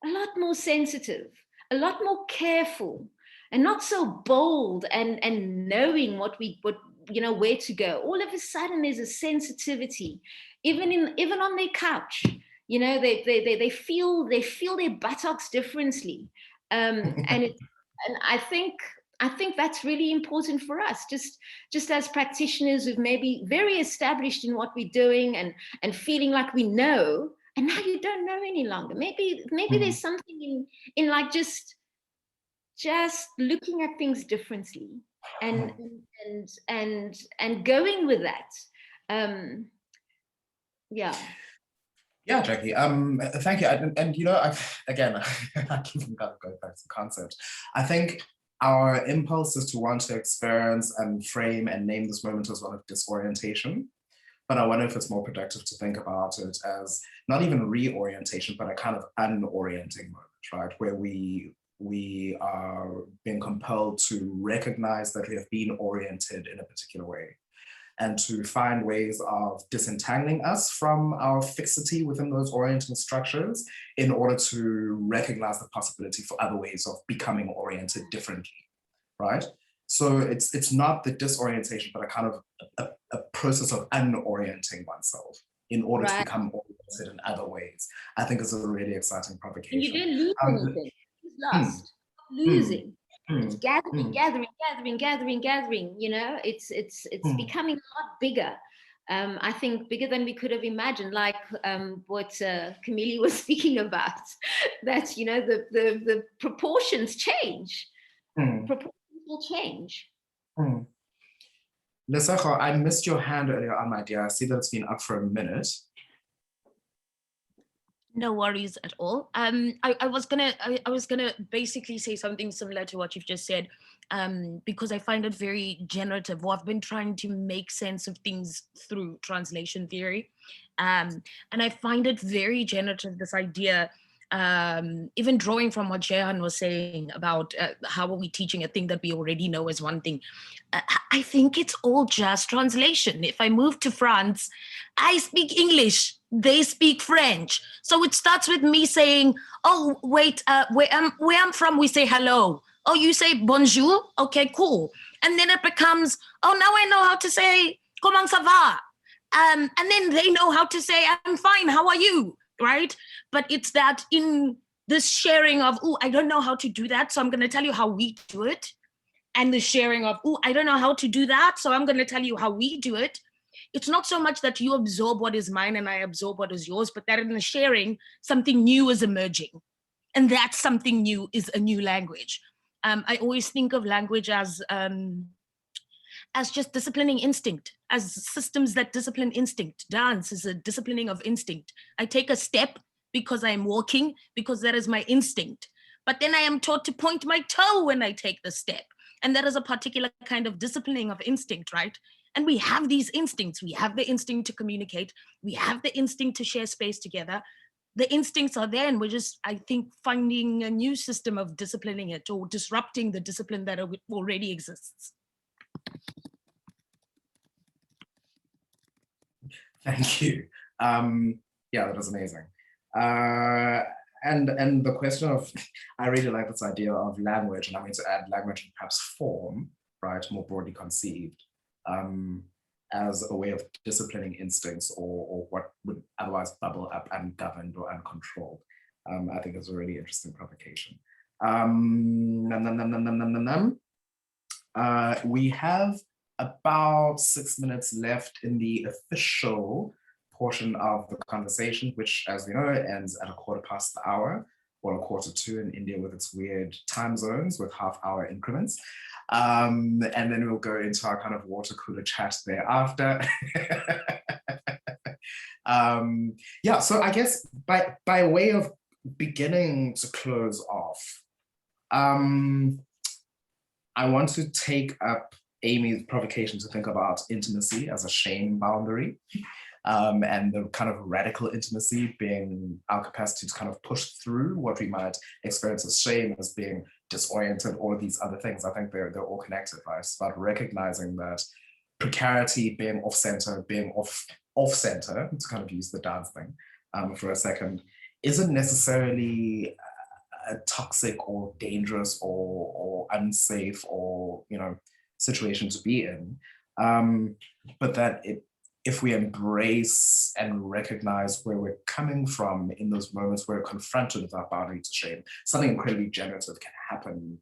a lot more sensitive, a lot more careful, and not so bold and knowing what you know, where to go. All of a sudden there's a sensitivity, even on their couch. You know, they feel their buttocks differently. And I think that's really important for us, just as practitioners who've maybe very established in what we're doing and feeling like we know, and now you don't know any longer. Maybe there's something in like just looking at things differently and going with that. Yeah. Yeah, jackï. Thank you. And you know, I keep going back to the concept. I think our impulse is to want to experience and frame and name this moment as one of disorientation. But I wonder if it's more productive to think about it as not even reorientation, but a kind of unorienting moment, right? Where we are being compelled to recognize that we have been oriented in a particular way, and to find ways of disentangling us from our fixity within those orienting structures in order to recognize the possibility for other ways of becoming oriented differently, right? So it's not the disorientation, but a kind of a process of unorienting oneself in order to become oriented in other ways. I think it's a really exciting provocation. And you don't lose anything. It's lost. Losing. It's gathering, you know, it's becoming a lot bigger. I think bigger than we could have imagined, like what Camille was speaking about, that, you know, the proportions change. Proportions will change. Lesego, I missed your hand earlier on, my dear. I see that it's been up for a minute. No worries at all. I was gonna basically say something similar to what you've just said, because I find it very generative. Well, I've been trying to make sense of things through translation theory, and I find it very generative, this idea, even drawing from what Jehan was saying about how are we teaching a thing that we already know as one thing. I think it's all just translation. If I move to France, I speak English they speak French. So it starts with me saying, oh, wait, where I'm from, we say hello. Oh, you say bonjour? Okay, cool. And then it becomes, oh, now I know how to say comment ça va? And then they know how to say, I'm fine, how are you, right? But it's that in this sharing of, oh, I don't know how to do that, so I'm gonna tell you how we do it. And the sharing of, oh, I don't know how to do that, so I'm gonna tell you how we do it. It's not so much that you absorb what is mine and I absorb what is yours, but that in the sharing, something new is emerging. And that something new is a new language. I always think of language as just disciplining instinct, as systems that discipline instinct. Dance is a disciplining of instinct. I take a step because I'm walking, because that is my instinct. But then I am taught to point my toe when I take the step. And that is a particular kind of disciplining of instinct, right? And we have these instincts. We have the instinct to communicate. We have the instinct to share space together. The instincts are there, and we're just, I think, finding a new system of disciplining it or disrupting the discipline that already exists. Thank you. Yeah, that was amazing. And the question of, I really like this idea of language, and I'm going to add language and perhaps form, right, more broadly conceived, as a way of disciplining instincts or what would otherwise bubble up ungoverned or uncontrolled. I think it's a really interesting provocation. We have about 6 minutes left in the official portion of the conversation, which, as we know, ends at 1/4 the hour, or 1:45 in India with its weird time zones with half-hour increments. And then we'll go into our kind of water cooler chat thereafter. Yeah, so I guess by way of beginning to close off, I want to take up Amy's provocation to think about intimacy as a shame boundary, and the kind of radical intimacy being our capacity to kind of push through what we might experience as shame, as being disoriented, all of these other things. I think they're all connected, right? It's about recognizing that precarity, being off-center, being off-center, to kind of use the dance thing for a second, isn't necessarily a toxic or dangerous or unsafe or, you know, situation to be in, but that if we embrace and recognize where we're coming from in those moments where we're confronted with our boundary to shame, something incredibly generative can happen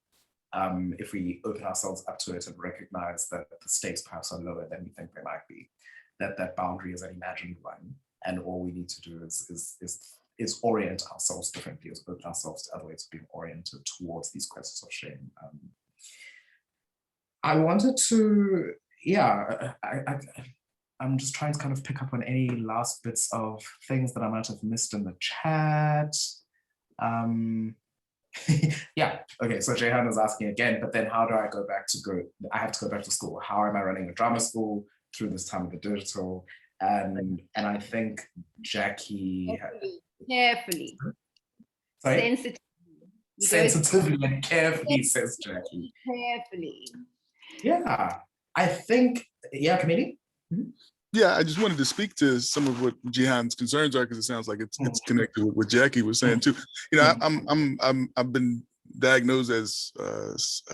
if we open ourselves up to it and recognize that the stakes perhaps are lower than we think they might be, that boundary is an imagined one, and all we need to do is orient ourselves differently, is open ourselves to other ways of being oriented towards these questions of shame. I wanted to, yeah, I'm just trying to kind of pick up on any last bits of things that I might have missed in the chat. Yeah, okay, so Jehan is asking again, but then how do I go back to I have to go back to school. How am I running a drama school through this time of the digital? And I think jackï. Carefully. Sorry? Sensitively and carefully, says jackï. Carefully. Yeah, I think, yeah, Camille? Mm-hmm. Yeah, I just wanted to speak to some of what Jehan's concerns are, because it sounds like it's connected with what jackï was saying too. You know, I've been diagnosed as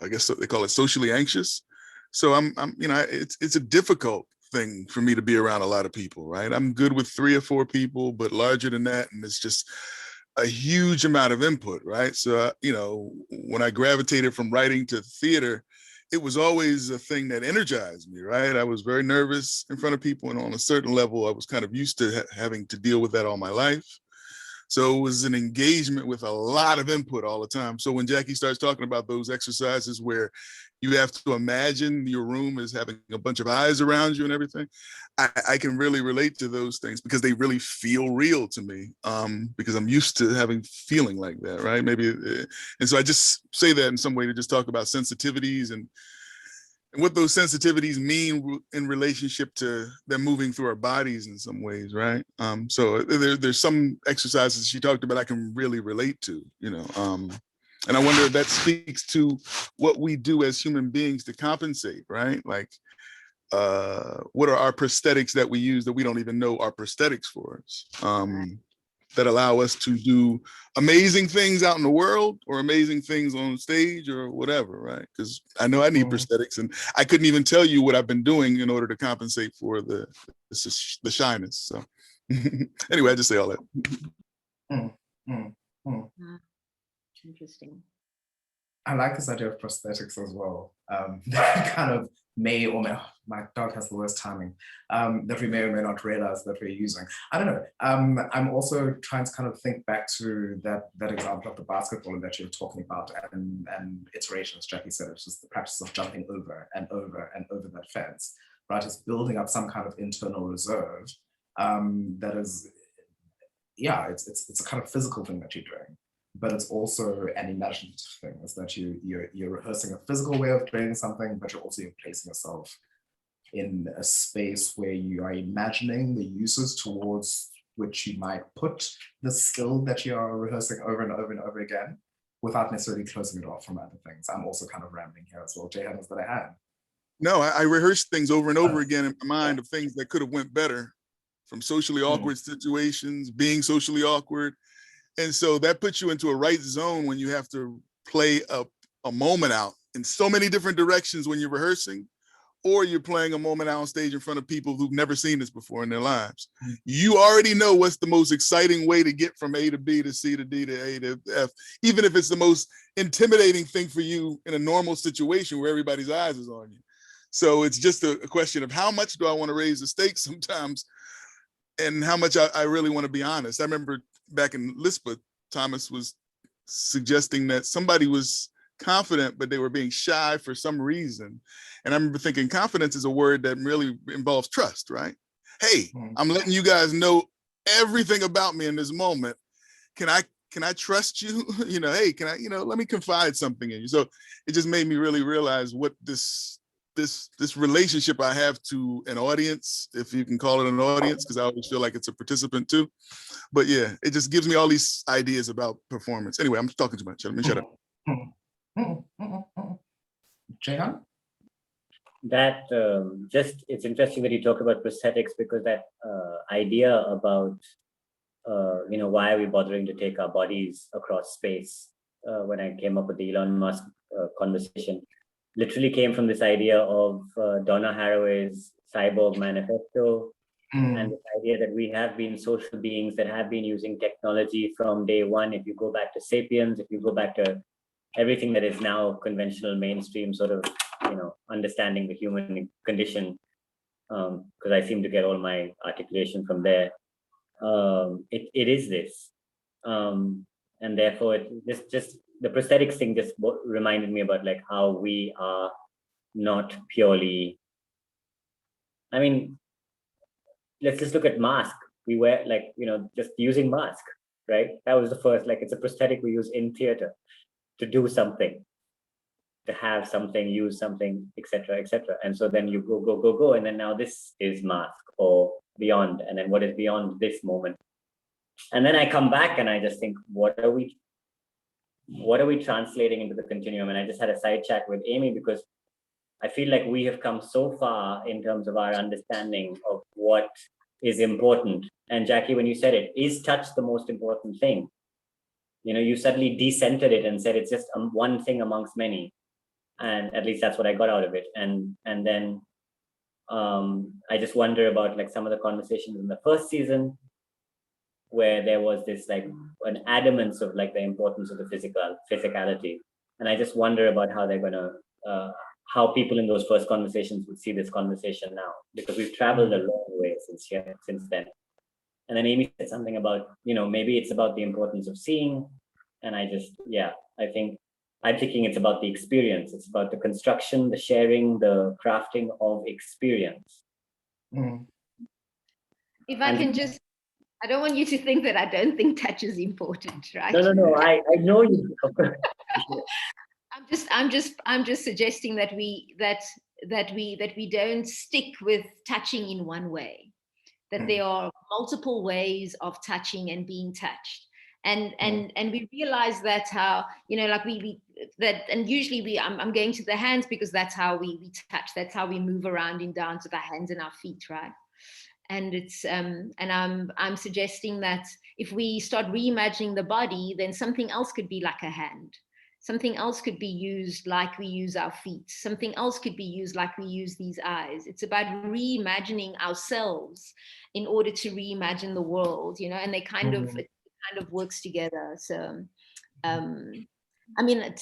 I guess they call it socially anxious. So I'm you know, it's a difficult thing for me to be around a lot of people, right? I'm good with 3 or 4 people, but larger than that, and it's just a huge amount of input, right? So you know, when I gravitated from writing to theater, it was always a thing that energized me, right? I was very nervous in front of people, and on a certain level, I was kind of used to having to deal with that all my life. So it was an engagement with a lot of input all the time. So when jackï starts talking about those exercises where you have to imagine your room as having a bunch of eyes around you and everything, I can really relate to those things because they really feel real to me, because I'm used to feeling like that, right? Maybe, and so I just say that in some way to just talk about sensitivities and what those sensitivities mean in relationship to them moving through our bodies in some ways, right? So there's some exercises she talked about I can really relate to, you know, and I wonder if that speaks to what we do as human beings to compensate, right? Like what are our prosthetics that we use that we don't even know are prosthetics for us, that allow us to do amazing things out in the world or amazing things on stage or whatever, right? Because I know I need prosthetics, and I couldn't even tell you what I've been doing in order to compensate for the shyness. So anyway, I just say all that. Interesting. I like this idea of prosthetics as well. That kind of may or may, my dog has the worst timing, that we may or may not realize that we're using. I don't know. I'm also trying to kind of think back to that example of the basketball that you were talking about, and iterations, Jackï said, it's just the practice of jumping over and over and over that fence, right? It's building up some kind of internal reserve that is, yeah, it's a kind of physical thing that you're doing. But it's also an imaginative thing, is that you're rehearsing a physical way of doing something, but you're also placing yourself in a space where you are imagining the uses towards which you might put the skill that you are rehearsing over and over and over again, without necessarily closing it off from other things. I'm also kind of rambling here as well. Jahan, is that I had? No, I rehearsed things over and over again in my mind of things that could have went better, from socially awkward situations, being socially awkward. And so that puts you into a right zone when you have to play a moment out in so many different directions when you're rehearsing, or you're playing a moment out on stage in front of people who've never seen this before in their lives. You already know what's the most exciting way to get from A to B to C to D to A to F, even if it's the most intimidating thing for you in a normal situation where everybody's eyes is on you. So it's just a question of how much do I want to raise the stakes sometimes, and how much I really want to be honest. I remember back in LISPA, Thomas was suggesting that somebody was confident, but they were being shy for some reason. And I remember thinking confidence is a word that really involves trust, right? Hey, I'm letting you guys know everything about me in this moment. Can I trust you? You know, hey, let me confide something in you. So it just made me really realize what this relationship I have to an audience, if you can call it an audience, because I always feel like it's a participant too. But yeah, it just gives me all these ideas about performance. Anyway, I'm talking too much. Let me shut up. Jahan? That it's interesting that you talk about prosthetics, because that idea about why are we bothering to take our bodies across space, when I came up with the Elon Musk conversation, literally came from this idea of Donna Haraway's Cyborg Manifesto, and this idea that we have been social beings that have been using technology from day one. If you go back to Sapiens, if you go back to everything that is now conventional mainstream sort of, understanding the human condition, because I seem to get all my articulation from there. It is this, and therefore it just the prosthetics thing just reminded me about like how we are not purely. I mean, let's just look at mask. We wear just using mask, right? That was the first, it's a prosthetic we use in theater to do something, to have something, use something, etc., etc. And so then you go, and then now this is mask or beyond, and then what is beyond this moment? And then I come back and I just think, what are we translating into the continuum? And I just had a side chat with Amy, because I feel like we have come so far in terms of our understanding of what is important. And Jackï, when you said it, is touch the most important thing? You suddenly decentered it and said it's just one thing amongst many. And at least that's what I got out of it. And then I just wonder about some of the conversations in the first season, where there was this an adamance of the importance of the physicality. And I just wonder about how they're gonna how people in those first conversations would see this conversation now, because we've traveled a long way since then. And then Amy said something about, maybe it's about the importance of seeing. And I think I'm thinking it's about the experience. It's about the construction, the sharing, the crafting of experience. If I can just, I don't want you to think that I don't think touch is important, right? No, I know you. I'm just suggesting that we don't stick with touching in one way, that there are multiple ways of touching and being touched. And we realize that how, you know, like and usually I'm going to the hands because that's how we touch, that's how we move around in dance with our hands and our feet, right? And it's and I'm suggesting that if we start reimagining the body, then something else could be like a hand. Something else could be used like we use our feet. Something else could be used like we use these eyes. It's about reimagining ourselves in order to reimagine the world, you know, and they kind of, it kind of works together. So, I mean,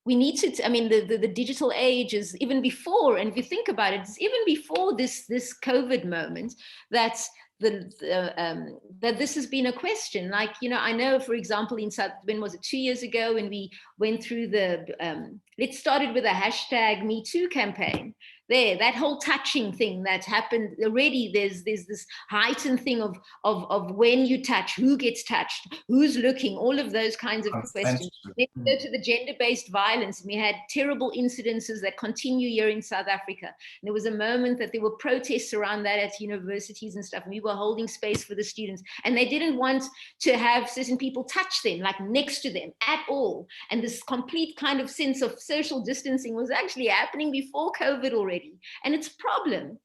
we need to, I mean, the digital age is even before, and if you think about it, it's even before this COVID moment, that this has been a question. Like, you know, I know, for example, in South, when was it, 2 years ago, when we went through it started with a hashtag Me Too campaign. That whole touching thing that happened already, there's this heightened thing of when you touch, who gets touched, who's looking, all of those kinds of questions. Then we go to the gender-based violence, and we had terrible incidences that continue here in South Africa. And there was a moment that there were protests around that at universities and stuff, and we were holding space for the students, and they didn't want to have certain people touch them, like next to them at all. And this complete kind of sense of social distancing was actually happening before COVID already. And it's a problem.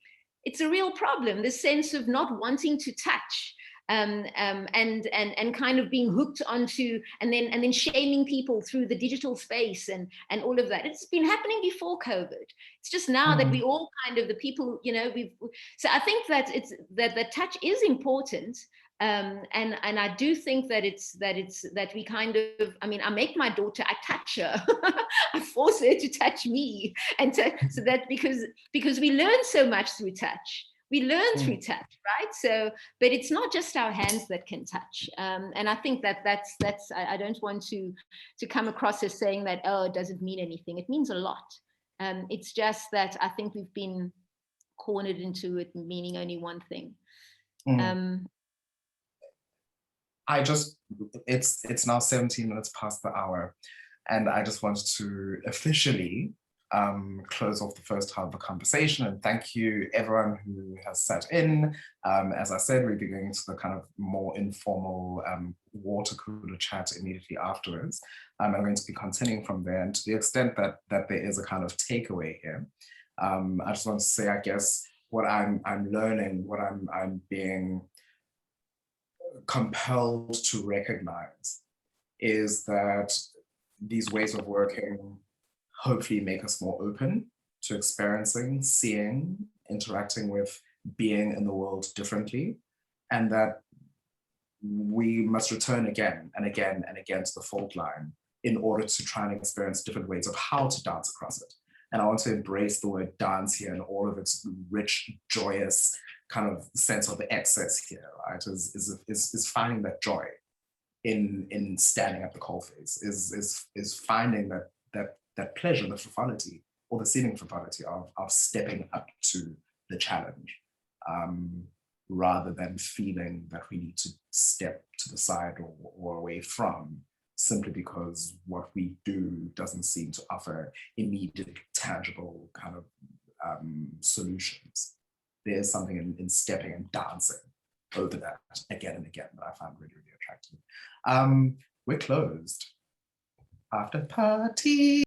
It's a real problem, this sense of not wanting to touch, and kind of being hooked onto, and then shaming people through the digital space and all of that. It's been happening before COVID. It's just now that we all kind of, the people, you know, so I think that that touch is important. And I do think that we kind of, I mean, I make my daughter, I touch her, I force her to touch me, and so that because we learn so much through touch. We learn through touch, right? So, but it's not just our hands that can touch. And I think that's I don't want to come across as saying that, oh, it doesn't mean anything. It means a lot. It's just that I think we've been cornered into it meaning only one thing. It's now 17 minutes past the hour, and I just wanted to officially close off the first half of the conversation, and thank you everyone who has sat in. As I said, we'll be going into the kind of more informal water cooler chat immediately afterwards. I'm going to be continuing from there, and to the extent that there is a kind of takeaway here, I just want to say, I guess, what I'm learning, what I'm being compelled to recognize is that these ways of working hopefully make us more open to experiencing, seeing, interacting with, being in the world differently, and that we must return again and again and again to the fault line in order to try and experience different ways of how to dance across it. And I want to embrace the word dance here and all of its rich, joyous kind of sense of the excess here, right? Is finding that joy in standing at the coalface, is finding that pleasure, the frivolity, or the seeming frivolity of stepping up to the challenge, rather than feeling that we need to step to the side or away from, simply because what we do doesn't seem to offer immediate, tangible kind of solutions. There's something in stepping and dancing over that again and again that I find really, really attractive. We're closed. After party.